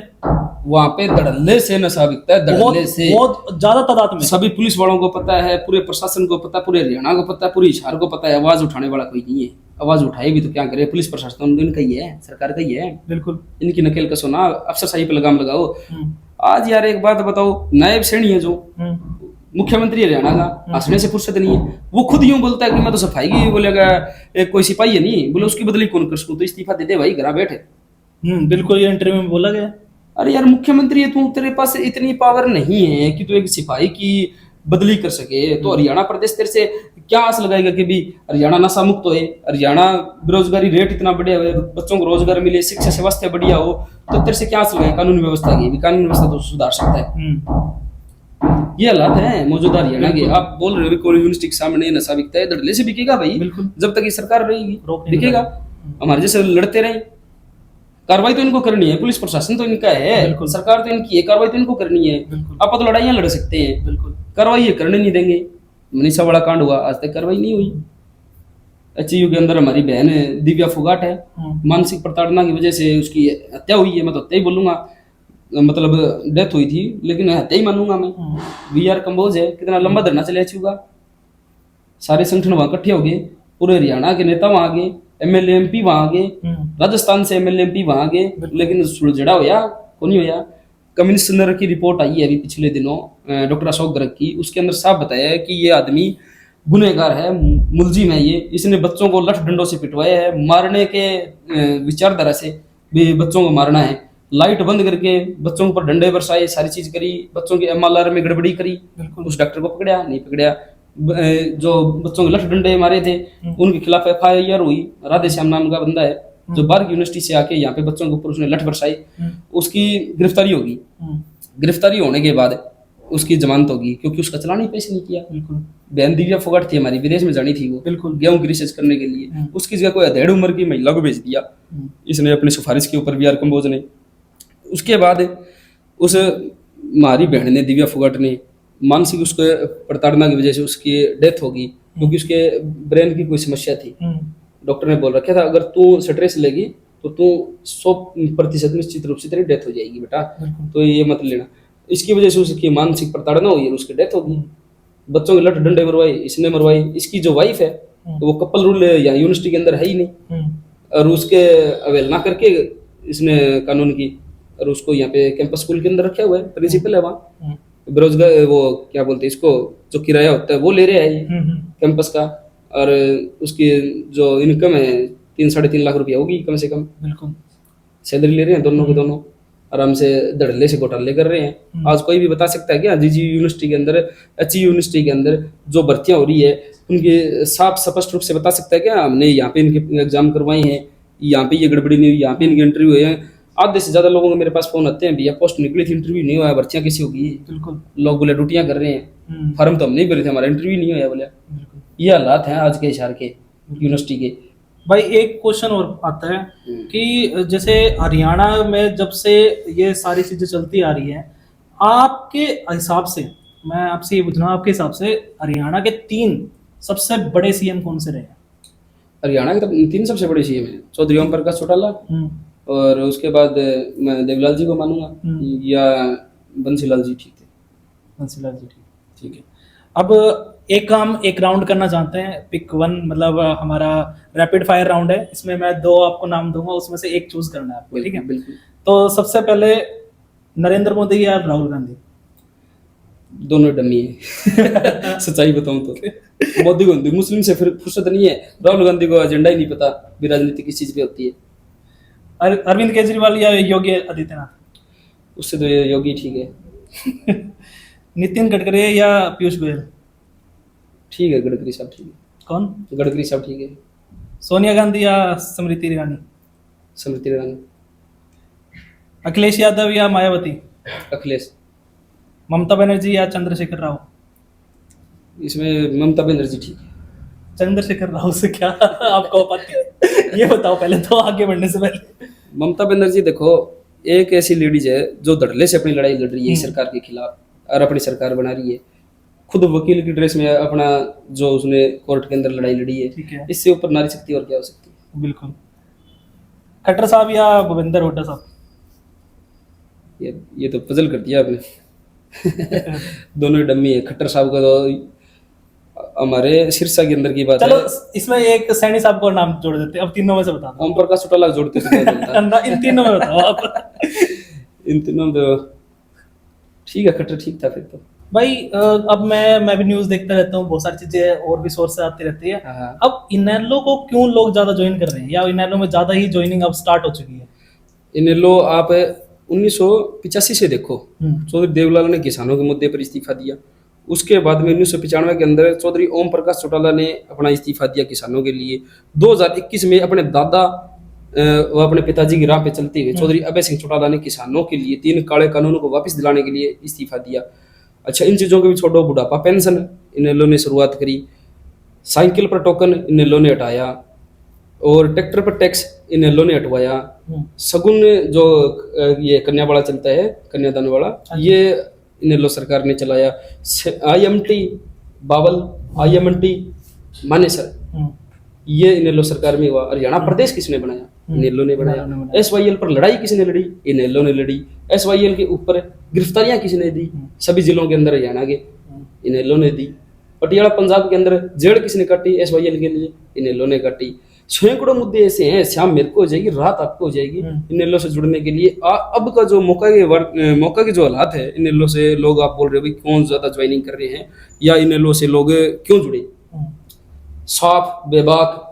वहां पे धड़ल्ले से नशा बिकता है, धड़ल्ले से, बहुत ज्यादा तादाद में। सभी पुलिस वालों को पता है, पूरे प्रशासन को पता है, पूरे हरियाणा को पता है, पूरे हिसार को पता है। आवाज उठाने वाला कोई नहीं है। आवाज उठाए भी तो क्या करे? पुलिस प्रशासन इनका ही है, सरकार का ही है। बिल्कुल, इनकी नकेल कसो ना, अफसरशाही पे लगाम लगाओ। आज यार एक बात बताओ, नायब सैनी है जो मुख्यमंत्री हरियाणा का, हंसने से फुर्सत नहीं है। वो खुद यूं बोलता है कि मैं तो सफाई की, बोलेगा एक कोई सिपाही है नहीं, बोले उसकी बदली कौन कर सकूं, तो इस्तीफा दे दे भाई, घर बैठे। बिल्कुल, ये इंटरव्यू में बोला गया। अरे यार मुख्यमंत्री है तू, तेरे पास इतनी पावर नहीं है कि तू एक सिपाही की बदली कर सके, तो हरियाणा प्रदेश तेरे से क्या आस लगाएगा कि भी हरियाणा नशा मुक्त हो, हरियाणा बेरोजगारी रेट इतना बढ़िया हो, बच्चों को रोजगार मिले, शिक्षा व्यवस्था बढ़िया हो, तो तेरे से क्या आस लगाएगा? कानून व्यवस्था की, कानून व्यवस्था तो सुधार सकता है। ये हालात है मौजूदा हरियाणा के। आप बोल रहे हो कॉलेज यूनिवर्सिटी के सामने नशा बिकता है, धड़ल्ले से बिकेगा भाई, जब तक ये सरकार रहेगी बिकेगा। हमारे जैसे लड़ते रहे, कार्रवाई तो इनको करनी है, पुलिस प्रशासन तो इनका है, सरकार तो इनकी है, कार्रवाई तो इनको करनी है। आप तो लड़ाइयां लड़ सकते हैं, बिल्कुल, कार्रवाई ये करने नहीं देंगे। मनीषा वाला कांड हुआ, आज तक कार्रवाई नहीं हुई। एचयू के अंदर हमारी बहन दिव्या फोगाट है, मानसिक प्रताड़ना की वजह से उसकी हत्या हुई है। मैं तो हत्या ही बोलूंगा, मतलब डेथ हुई थी, लेकिन हत्या ही मानूंगा मैं। वीआर कंबोज है, कितना लंबा धरना चले एचयू का, सारे संगठन वहां इकट्ठे हो गए, पूरे हरियाणा के नेता वहां गए, एमएलए एमपी वहां गए, राजस्थान से एमएलए एमपी वहां गए, लेकिन सुलझड़ा होया को नहीं होया। कम्युनिस्ट संदर्भ की रिपोर्ट आई है अभी पिछले दिनों, डॉक्टर अशोक गर्ग की, उसके अंदर साफ बताया है कि ये आदमी गुनहगार है, मुलजिम है, ये इसने बच्चों को लठ डंडों से पिटवाया है, मारने के विचारधारा से भी बच्चों को मारना है, लाइट बंद करके बच्चों पर डंडे बरसाए, सारी चीज करी, बच्चों के एमएलआर में गड़बड़ी करी, उस डॉक्टर को पकड़ा नहीं पकड़ा, जो बच्चों के लठ डंडे मारे थे उनके खिलाफ एफआईआर हुई। राधे श्याम नाम का बंदा है जो बार्ग यूनिवर्सिटी से आके यहाँ पे बच्चों के ऊपर उसने लठ बरसाई, उसकी गिरफ्तारी होगी। गिरफ्तारी होने के बाद उसकी जमानत होगी, क्योंकि उसका चालान ही पेश नहीं किया। बहन दिव्या फोगाट थी हमारी, विदेश में जानी थी वो, बिल्कुल गेहूं की रिसर्च करने के लिए, उसकी जगह कोई अधेड़ उम्र की महिला को भेज दिया इसने अपनी सिफारिश के ऊपर, वीआर कंबोज ने। उसके बाद उस हमारी बहन ने, दिव्या फोगाट ने, मानसिक उसको प्रताड़ना की वजह से उसकी डेथ होगी, क्योंकि उसके ब्रेन की कोई समस्या थी। डॉक्टर ने बोल रखा था अगर तू स्ट्रेस लेगी तो तू 100% निश्चित रूप से तेरी डेथ हो जाएगी बेटा, तो ये मत लेना। इसकी वजह से उसकी मानसिक प्रताड़ना हुई और उसकी डेथ होगी। बच्चों के लठ डंडे मरवाए, इसने मरवाई। इसकी जो वाइफ है तो वो कपल रूल यहाँ यूनिवर्सिटी के अंदर है ही नहीं, और उसके अवहेलना करके इसने कानून की, और उसको यहाँ पे कैंपस स्कूल के अंदर रखा हुआ है, प्रिंसिपल है वहाँ। बेरोजगार वो क्या बोलते हैं इसको, जो किराया होता है वो ले रहे हैं कैंपस का, और उसकी जो इनकम है 3-3.5 लाख रुपया होगी कम से कम, बिल्कुल सैलरी ले रहे हैं दोनों के दोनों, आराम से धड़ल्ले से घोटाले कर रहे हैं। आज कोई भी बता सकता है क्या जी यूनिवर्सिटी के अंदर, अच्छी यूनिवर्सिटी के अंदर जो भर्तियां हो रही है उनके साफ स्पष्ट रूप से बता सकता है क्या हमने यहाँ पे इनके एग्जाम करवाए हैं, यहाँ पे ये गड़बड़ी नहीं हुई, यहाँ पे इनके इंटरव्यू हुए हैं, आधे से ज्यादा लोगों के मेरे पास फोन आते हैं, भैया पोस्ट निकली थी, इंटरव्यू नहीं हुआ, भर्तियां किसी होगी, बिल्कुल लोग बोले ड्यूटियां कर रहे हैं, फॉर्म तो हम नहीं भरे थे, हमारा इंटरव्यू नहीं हुआ बोले। ये हालात हैं आज के हिसार के यूनिवर्सिटी के। भाई एक क्वेश्चन और आता है कि जैसे हरियाणा में जब से ये सारी चीजें चलती आ रही हैं, आपके हिसाब से, मैं आपसे ये पूछना, आपके हिसाब से हरियाणा के 3 सबसे बड़े सीएम कौन से रहे? हरियाणा के तो 3 सबसे बड़े सीएम है, चौधरी ओम प्रकाश चौटाला, और उसके बाद मैं देवलाल जी को मानूंगा, या बंसीलाल जी ठीक थे। बंसीलाल जी ठीक है। अब एक राउंड करना चाहते हैं, पिक 1, मतलब हमारा रैपिड फायर राउंड है, इसमें मैं 2 आपको नाम दूंगा, उसमें से एक चूज करना है आपको, ठीक है? बिल्कुल। तो सबसे पहले नरेंद्र मोदी या राहुल गांधी? दोनों डमी है सच्चाई बताऊं तो। मोदी को मुस्लिम से फिर फुर्सत नहीं है, राहुल गांधी को एजेंडा ही नहीं पता भी राजनीति किस चीज पे होती है। अरविंद केजरीवाल या योगी आदित्यनाथ? उससे तो योगी ठीक है। नितिन गडकरी या पीयूष गोयल? ठीक है, गडकरी साहब ठीक है। कौन? गडकरी साहब ठीक है। सोनिया गांधी या स्मृति ईरानी? स्मृति ईरानी। अखिलेश यादव या मायावती? अखिलेश। ममता बनर्जी या चंद्रशेखर राव? इसमें ममता बनर्जी ठीक है। चंद्रशेखर राव से क्या आपको पता है? ये बताओ पहले तो, आगे बढ़ने से पहले। ममता बनर्जी देखो, एक ऐसी लेडीज है जो धड़ल्ले से अपनी लड़ाई लड़ रही है सरकार के खिलाफ, और अपनी सरकार बना रही है, खुद वकील की ड्रेस में अपना जो उसने कोर्ट के अंदर लड़ाई लड़ी है, ठीक है। इससे ऊपर नारी शक्ति और क्या हो सकती है? बिल्कुल। खट्टर साहब या भूपेंद्र हुड्डा साहब? ये तो पजल कर दिया आपने दोनों ही डम्मी है। खट्टर साहब का तो हमारे सिरसा के अंदर की बात चलो है। इसमें एक सैनी साहब को नाम जोड़ देते हैं, अब तीनों में से बता दो। ओम प्रकाश चौटाला जोड़ते थे इन तीनों में बताओ आप। इन तीनों तो ठीक है, खट्टर ठीक था फिर तो। भाई अब मैं भी न्यूज देखता रहता हूँ, बहुत सारी चीजें और भी सोर्स से आती रहती है। हाँ। अब इनेलो को क्यों लोग ज्यादा ज्वाइन कर रहे हैं, या इनेलो में ज्यादा ही ज्वाइनिंग अब स्टार्ट हो चुकी है? इनेलो आप 1985 से देखो, चौधरी देवलाल ने किसानों के मुद्दे पर इस्तीफा दिया। उसके बाद में 1995 के अंदर चौधरी ओम प्रकाश चौटाला ने अपना इस्तीफा दिया किसानों के लिए। 2021 में अपने दादा व अपने पिताजी की राह पे चलते हुए चौधरी अभय सिंह चौटाला ने किसानों के लिए 3 काले कानूनों को वापस दिलाने के लिए इस्तीफा दिया। अच्छा, इन चीज़ों को भी छोड़ो, बुढ़ापा पेंशन इनेलो ने शुरुआत करी, साइकिल पर टोकन इनेलो ने हटाया, और ट्रैक्टर पर टैक्स इनेलो ने हटवाया। सगुन जो ये कन्या वाला चलता है, कन्यादान वाला, ये इनेलो सरकार ने चलाया। IMT बावल, IMT मानेसर, ये इनेलो सरकार में हुआ। हरियाणा प्रदेश किसने बनाया? इनेलो ने बनाया। SYL पर लड़ाई किसने लड़ी? इनेलो ने लड़ी। SYL के ऊपर गिरफ्तारियां किसने दी? सभी जिलों के अंदर हरियाणा के इनेलो ने दी। पटियाला पंजाब के अंदर जेल किसने काटी SYL के लिए? इनेलो ने काटी। सैकड़ों मुद्दे ऐसे हैं, शाम मेरे को हो जाएगी, रात आपको हो जाएगी इनेलो से जुड़ने के लिए। अब का जो मौका के जो हालात है, इनेलो से लोग, आप बोल रहे हो भाई कौन ज्यादा ज्वाइनिंग कर रहे हैं, या इनेलो से लोग क्यों जुड़े? साफ बेबाक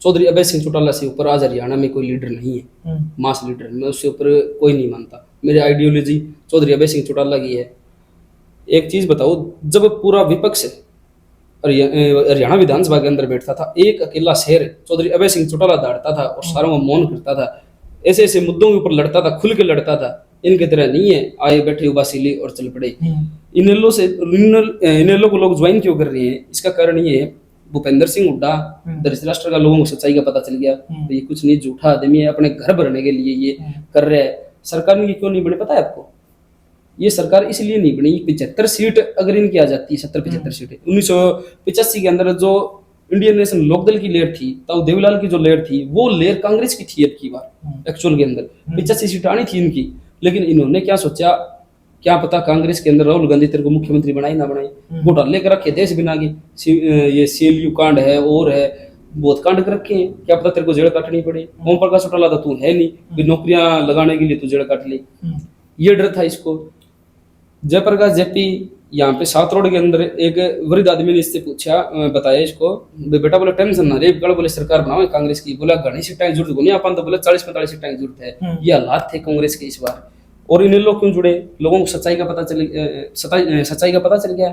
चौधरी अभय सिंह चौटाला से ऊपर आज हरियाणा में कोई लीडर नहीं है, मास लीडर, मैं उससे ऊपर कोई नहीं मानता। मेरी आइडियोलॉजी चौधरी अभय सिंह चौटाला की है। एक चीज बताओ, जब पूरा विपक्ष हरियाणा विधानसभा के अंदर बैठता था, एक अकेला शेर चौधरी अभय सिंह चौटाला दौड़ता था और सारों को मौन करता था, ऐसे ऐसे मुद्दों के ऊपर लड़ता था, खुल के लड़ता था। इनके तरह नहीं है, आए बैठे उबासीली और चल पड़े। इनेलो को लोग ज्वाइन क्यों कर रहे हैं? इसका कारण ये है, भूपेंद्र सिंह हुड्डा धृतराष्ट्र का लोगों को सच्चाई का पता चल गया, तो ये कुछ नहीं, झूठा आदमी है, अपने घर भरने के लिए ये कर रहा है। सरकार में क्यों नहीं बने पता है आपको? ये सरकार इसलिए नहीं बनी, 75 सीट अगर इनकी आ जाती है, 70-75 सीटें 1985 के अंदर जो इंडियन नेशनल लोकदल की लेयर थी, तब देवलाल की जो लेयर थी, वो लेयर कांग्रेस की थी। अब की बार एक्चुअल के अंदर 85 सीट आनी थी इनकी, लेकिन इन्होंने क्या सोचा, क्या पता कांग्रेस के अंदर राहुल गांधी तेरे को मुख्यमंत्री बनाई ना बनाई, घोटाले कर रखे देश बिना की, ये CLU कांड है और है, बहुत कांड कर रखे हैं, क्या पता तेरे को जेल काटनी पड़े। ओम प्रकाश चौटाला तो तू है नहीं, नौकरियां लगाने के लिए तू जेल काट ली, ये डर था इसको। जयप्रकाश जेपी यहाँ पे साउथ रोड के अंदर एक वृद्ध आदमी ने इससे पूछा, बताया इसको, बेटा बोले टेंशन ना रे, बोले सरकार बनाओ कांग्रेस की, बोला घनी सीटें की जरूरत नहीं, अपन तो बोले 40-45 सीटें की जरूरत है। ये हालात थे कांग्रेस के इस बार। और इन्हें लोग क्यों जुड़े? लोगों को सच्चाई का पता चल गया।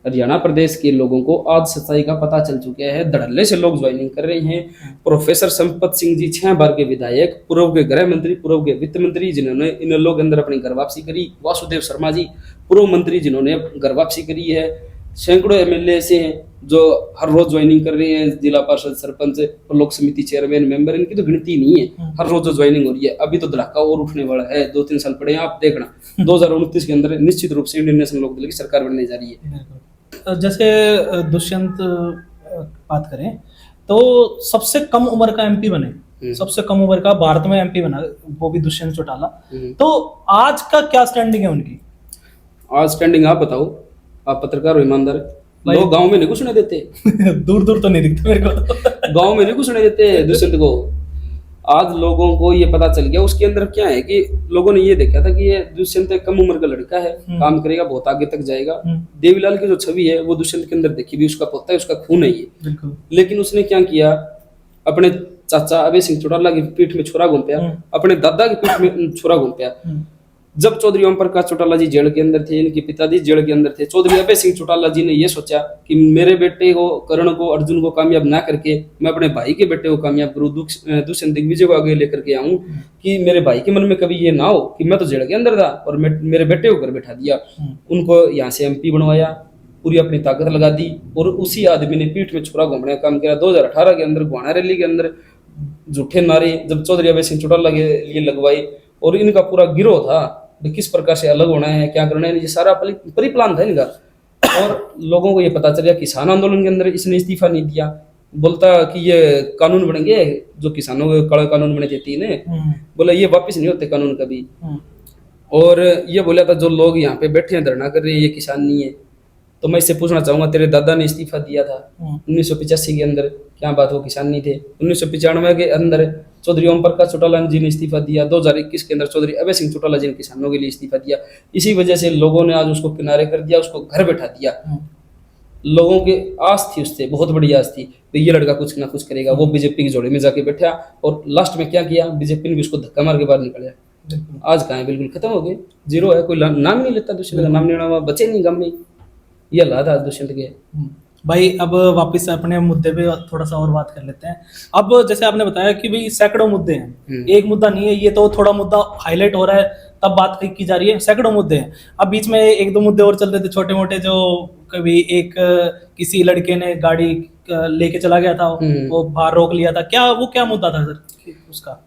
हरियाणा प्रदेश के लोगों को आज सच्चाई का पता चल चुका है। धड़ल्ले से लोग ज्वाइनिंग कर रहे हैं। प्रोफेसर संपत सिंह जी 6 बार के विधायक, पूर्व के गृह मंत्री, पूर्व के वित्त मंत्री, जिन्होंने इन लोग अंदर अपनी घर वापसी करी। वासुदेव शर्मा जी पूर्व मंत्री, जिन्होंने घर वापसी करी है। सैकड़ों एमएलए ऐसे हैं जो हर रोज ज्वाइनिंग कर रहे हैं। जिला पार्षद, सरपंच, लोक समिति चेयरमैन, मेंबर, इनकी तो गिनती नहीं है। हर रोज जो ज्वाइनिंग हो रही है। अभी तो धड़ाका और उठने वाला है। 2-3 साल पड़े हैं, आप देखना 2029 के अंदर निश्चित रूप से इंडियन नेशनल लोकदल की सरकार बनने जा रही है। जैसे दुष्यंत बात करें तो सबसे कम उम्र का एमपी बने, सबसे कम उम्र का भारत में एमपी बना, वो भी दुष्यंत चौटाला। तो आज का क्या स्टैंडिंग है उनकी? आज स्टैंडिंग आप बताओ, आप पत्रकार हो, ईमानदार। लोग गांव में नहीं घुसने देते। दूर दूर तो नहीं दिखते मेरे को। गांव में नहीं घुसने देते दुष्यंत को। आज लोगों को ये पता चल गया। उसके अंदर क्या है कि लोगों ने ये देखा था कि ये दुष्यंत एक कम उम्र का लड़का है, काम करेगा, बहुत आगे तक जाएगा। देवीलाल की जो छवि है वो दुष्यंत के अंदर देखी भी, उसका पोता है, उसका खून है ये। लेकिन उसने क्या किया, अपने चाचा अभय सिंह चौटाला की पीठ में छोरा घूम पाया, अपने दादा की पीठ में छोरा घूम पाया। जब चौधरी ओम प्रकाश चौटाला जी जेल के अंदर थे, इनके पिताजी जेल के अंदर थे, चौधरी अभय सिंह चौटाला जी ने यह सोचा कि मेरे बेटे को, करण को, अर्जुन को कामयाब ना करके मैं अपने भाई के बेटे को कामयाब करूं, दुष्यंत दिग्विजय को आगे लेकर के आऊं, कि मेरे भाई के मन में कभी ये ना हो कि मैं तो जेल के अंदर था और मेरे बेटे को घर बैठा दिया। उनको यहाँ से एमपी बनवाया, पूरी अपनी ताकत लगा दी, और उसी आदमी ने पीठ में छुरा घूमने का काम किया। 2018 के अंदर गुहाना रैली के अंदर झूठे नारे जब चौधरी अभय सिंह चौटाला के लिए लगवाई, और इनका पूरा गिरोह था किस प्रकार से अलग होना है, क्या करना है, ये सारा परिप्लान था इनका। और लोगों को ये पता चल गया। किसान आंदोलन के अंदर इसने इस्तीफा नहीं दिया, बोलता कि ये कानून बनेंगे जो किसानों के काला कानून बने थे 3, बोला ये वापस नहीं होते कानून कभी। और ये बोला था जो लोग यहाँ पे बैठे हैं धरना कर रहे हैं ये किसान नहीं है। तो मैं इससे पूछना चाहूंगा, तेरे दादा ने इस्तीफा दिया था 1985 के अंदर, क्या बात वो किसान नहीं थे? 1995 के अंदर चौधरी ओम प्रकाश चौटाला जी ने इस्तीफा दिया। 2021 के अंदर चौधरी अभय सिंह चौटाला जी ने किसानों के लिए इस्तीफा दिया। इसी वजह से लोगों ने आज उसको किनारे कर दिया, उसको घर बैठा दिया। लोगों की आस थी उससे, बहुत बड़ी आस थी तो ये लड़का कुछ ना कुछ करेगा। वो बीजेपी की जोड़े में जाके बैठा, और लास्ट में क्या किया, बीजेपी ने भी उसको धक्का मार के बाहर निकाला। आज कहाँ है, बिल्कुल खत्म हो गए, जीरो है। कोई नाम नहीं लेता, दुष्यंत का नाम नहीं लेना, बचे नहीं गम में। ये हालात आज दुष्यंत के। भाई अब वापस अपने मुद्दे पे थोड़ा सा और बात कर लेते हैं। अब जैसे आपने बताया कि भाई सैकड़ों मुद्दे हैं, एक मुद्दा नहीं है, ये तो थोड़ा मुद्दा हाईलाइट हो रहा है तब बात की जा रही है, सैकड़ों मुद्दे हैं। अब बीच में 1-2 मुद्दे और चल रहे थे छोटे मोटे, जो कभी एक किसी लड़के ने गाड़ी लेके चला गया था, वो बाहर रोक लिया था, क्या मुद्दा था सर उसका?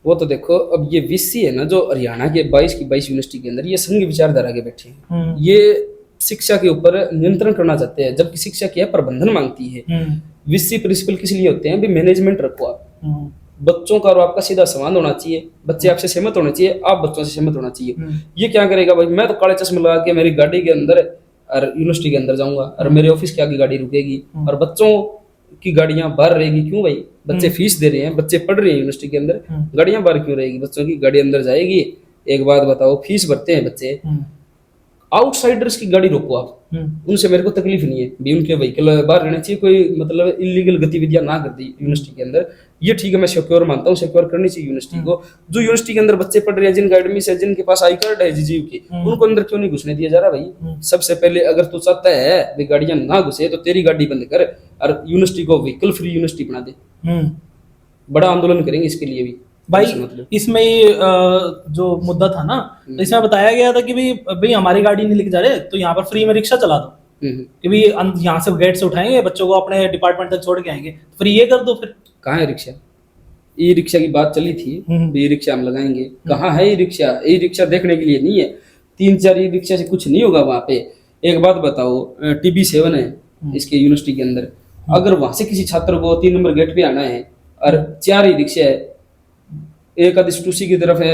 वो तो देखो, अब ये वीसी है ना जो हरियाणा के 22 की 22 यूनिवर्सिटी के अंदर, ये संघ विचारधारा के बैठे हैं। ये शिक्षा के ऊपर नियंत्रण करना चाहते हैं, जबकि शिक्षा क्या प्रबंधन मांगती है। वीसी प्रिंसिपल किस लिए होते हैं, भी मैनेजमेंट रखो आप, बच्चों का और आपका सीधा संवाद होना चाहिए, बच्चे आपसे सहमत होने चाहिए, आप बच्चों से सहमत होना चाहिए। ये क्या करेगा भाई, मैं तो काले चश्मे लगा के मेरी गाड़ी के अंदर और यूनिवर्सिटी के अंदर जाऊंगा और मेरे ऑफिस के आगे गाड़ी रुकेगी और बच्चों की गाड़ियां बाहर रहेगी। क्यों भाई, बच्चे फीस दे रहे हैं, बच्चे पढ़ रहे हैं यूनिवर्सिटी के अंदर, गाड़ियां बाहर क्यों रहेगी, बच्चों की गाड़ी अंदर जाएगी। एक बात बताओ, फीस भरते हैं बच्चे, आउटसाइडर्स की गाड़ी रोको आप, उनसे मेरे को तकलीफ नहीं है भी, उनके व्हीकल बाहर रहने चाहिए, कोई मतलब इलीगल गतिविधियां ना कर दी यूनिवर्सिटी के अंदर। ये ठीक है, मैं सिक्योर मानता हूँ, सिक्योर करनी चाहिए यूनिवर्सिटी को। जो यूनिवर्सिटी के अंदर बच्चे पढ़ रहे हैं, जिनका एडमिशन है, जिनके पास आई कार्ड है जीजीयू की, उनको अंदर क्यों नहीं घुसने दिया जा रहा भाई? सबसे पहले अगर तू चाहता है भी गाड़ियां ना घुसे तो तेरी गाड़ी बंद कर और यूनिवर्सिटी को व्हीकल फ्री यूनिवर्सिटी बना दे। बड़ा आंदोलन करेंगे इसके लिए भी भाई। इसमें जो मुद्दा था ना, तो इसमें बताया गया था कि भाई हमारी गाड़ी नहीं लेके जा रहे तो यहाँ पर फ्री में रिक्शा चला दो, कि भाई यहाँ से गेट से उठाएंगे बच्चों को, अपने डिपार्टमेंट तक छोड़ के आएंगे, फ्री ये कर दो। फिर कहाँ है रिक्शा? ई रिक्शा की बात चली थी, ई रिक्शा हम लगाएंगे, कहाँ है ई रिक्शा? ई रिक्शा देखने के लिए नहीं है, 3-4 ई रिक्शा से कुछ नहीं होगा वहाँ पे। एक बात बताओ, TB7 है इसके यूनिवर्सिटी के अंदर, अगर वहां से किसी छात्र को 3 नंबर गेट पे आना है और 4 ई रिक्शा है, एक आदि टूसी की तरफ है,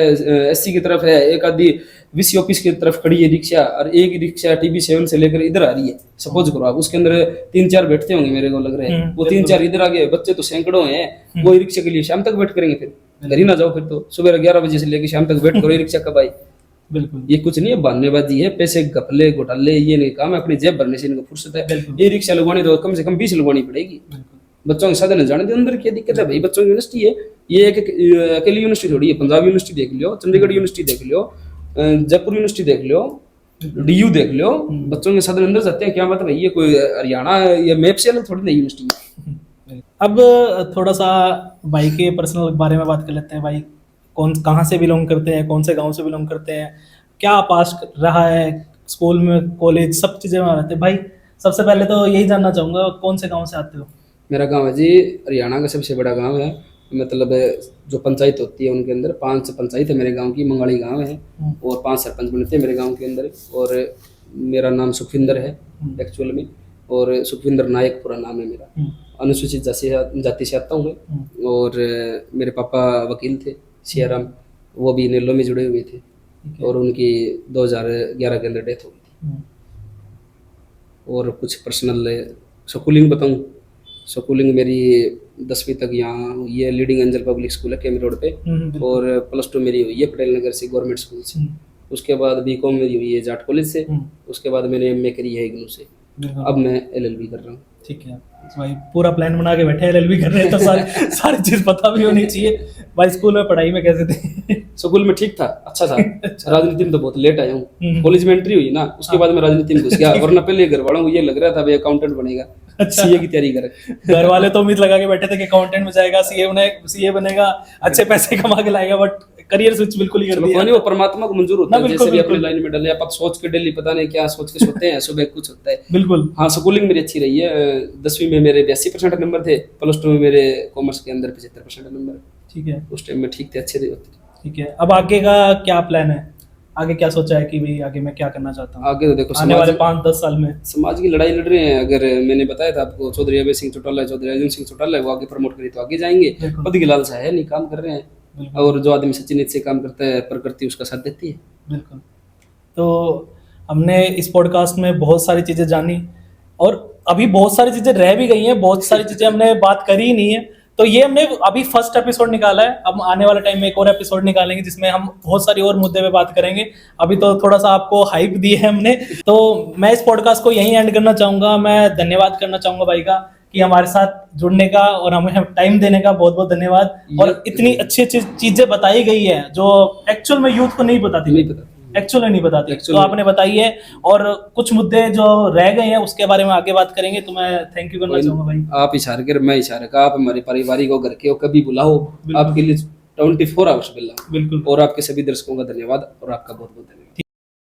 SC की तरफ है, एक आदि VC ऑफिस की तरफ खड़ी है रिक्शा, और एक रिक्शा TB7 से लेकर इधर आ रही है, सपोज करो आप, उसके अंदर 3-4 बैठते होंगे मेरे को लग रहा है, वो 3-4 इधर आ गए, बच्चे तो सैकड़ों हैं, वो रिक्शा के लिए शाम तक वेट करेंगे, फिर घर ही ना जाओ, फिर तो सुबह 11 बजे से लेकर शाम तक वेट करो, रिक्शा कब आई? बिल्कुल, ये कुछ नहीं है, बहानेबाजी है, पैसे घपले घोटाले, ये नहीं काम है, अपनी जेब भरने से इनको फुर्सत है। ये रिक्शा लगवानी तो कम से कम 20 लगवानी पड़ेगी, बच्चों के साधन जाने के अंदर क्या दिक्कत है भाई? बच्चों की यूनिवर्सिटी है, ये एक अकेली यूनिवर्सिटी थोड़ी है। पंजाब यूनिवर्सिटी देख लियो, चंडीगढ़ यूनिवर्सिटी देख लियो, जयपुर यूनिवर्सिटी देख लियो, डीयू देख लो, बच्चों के साधन अंदर जाते हैं, क्या मतलब है, ये कोई हरियाणा या मैप से अलग थोड़ी नहीं यूनिवर्सिटी है। अब थोड़ा सा भाई के पर्सनल बारे में बात कर लेते हैं। भाई कहाँ से बिलोंग करते हैं, कौन से गांव से बिलोंग करते हैं, क्या पास रहा है स्कूल में, कॉलेज, सब चीज़ें वहाँ रहते हैं। भाई सबसे पहले तो यही जानना चाहूँगा, कौन से गांव से आते हो? मेरा गांव है जी हरियाणा का सबसे बड़ा गांव है, मतलब जो पंचायत होती है उनके अंदर 5 पंचायत है मेरे गांव की, मंगाड़ी गांव है, और 5 सरपंच बनते हैं मेरे गांव के अंदर। और मेरा नाम सुखविंदर है एक्चुअल में, और सुखविंदर नायक पूरा नाम है मेरा। अनुसूचित जाति से आता हूँ मैं, और मेरे पापा वकील थे सियाराम, वो भी नेलो में जुड़े हुए थे, और उनकी 2011 के अंदर डेथ हो गई थी। और कुछ पर्सनल स्कूलिंग बताऊँ, स्कूलिंग मेरी 10वीं तक यहाँ हुई है, लीडिंग एंजल पब्लिक स्कूल है केमी रोड पे, और +2 मेरी हुई है पटेल नगर से गवर्नमेंट स्कूल से। उसके बाद बीकॉम मेरी हुई है जाट कॉलेज से, उसके बाद मैंने MA करी है इग्नू से, अब मैं LLB कर रहा हूँ। ठीक है भाई, पूरा प्लान बना के बैठे हैं, LLB कर रहे हैं, तो सारी चीज पता भी होनी चाहिए। भाई स्कूल में पढ़ाई में कैसे थे? स्कूल में ठीक था, अच्छा था। राजनीति में तो बहुत लेट आया हूँ, कॉलेज में एंट्री हुई ना, उसके बाद मैं राजनीति में घुस गया, वरना पहले घर वालों को ये लग रहा था भाई अकाउंटेंट बनेगा, CA की तैयारी करे। घर वाले तो उम्मीद लगा के बैठे थे कि अकाउंटेंट में जाएगा, CA बनेगा, अच्छे पैसे कमा के लाएगा, बट करियर स्विच बिल्कुल ही कर दिया। वो परमात्मा को मंजूर होता है, बिल्कुल, जैसे भी अपनी बिल्कुल। लाइन में डले, आप सोच के डेली पता नहीं क्या सोच के सोते हैं, सुबह कुछ होता है। बिल्कुल। हाँ, स्कूलिंग मेरी अच्छी रही है। 10वीं में मेरे 82% नंबर थे, +2 में मेरे कॉमर्स के अंदर 75% नंबर। ठीक है, उस टाइम में ठीक थे, अच्छे थे। ठीक है। अब आगे का क्या प्लान है? आगे क्या सोचा है कि भाई आगे मैं क्या करना चाहता हूँ आगे तो देखो आने वाले 5-10 साल में? समाज की लड़ाई लड़ रहे हैं। अगर मैंने बताया था आपको, चौधरी अभय सिंह चौटाला, चौधरी अर्जुन सिंह चौटाला, वो आगे प्रमोट करी तो आगे जाएंगे। बिल्कुल। पद की लालसा है नहीं, काम कर रहे हैं, और जो आदमी सच्ची नीयत से काम करता है, प्रकृति उसका साथ देती है। बिल्कुल। तो हमने इस पॉडकास्ट में बहुत सारी चीज़ें जानी, और अभी बहुत सारी चीज़ें रह भी गई हैं, बहुत सारी चीज़ें हमने बात करी ही नहीं है। तो ये हमने अभी फर्स्ट एपिसोड निकाला है, अब आने वाले टाइम में एक और एपिसोड निकालेंगे जिसमें हम बहुत सारी और मुद्दे पे बात करेंगे। अभी तो थोड़ा सा आपको हाइप दी है हमने, तो मैं इस पॉडकास्ट को यहीं एंड करना चाहूँगा। मैं धन्यवाद करना चाहूँगा भाई का कि हमारे साथ जुड़ने का और हमें टाइम देने का बहुत बहुत धन्यवाद। और इतनी अच्छी अच्छी चीज़ें बताई गई है जो एक्चुअल में यूथ को नहीं बताती, एक्चुअल में नहीं बताती, तो आपने बताई है। और कुछ मुद्दे जो रह गए हैं उसके बारे में आगे बात करेंगे। तो मैं थैंक यू करना चाहूँगा भाई। आप इशारे कर, मैं इशारे का, आप हमारे पारिवारिक हो, घर के हो, कभी बुलाओ, आपके लिए 24 आवर्स मिला। बिल्कुल। और आपके सभी दर्शकों का धन्यवाद, और आपका बहुत बहुत धन्यवाद।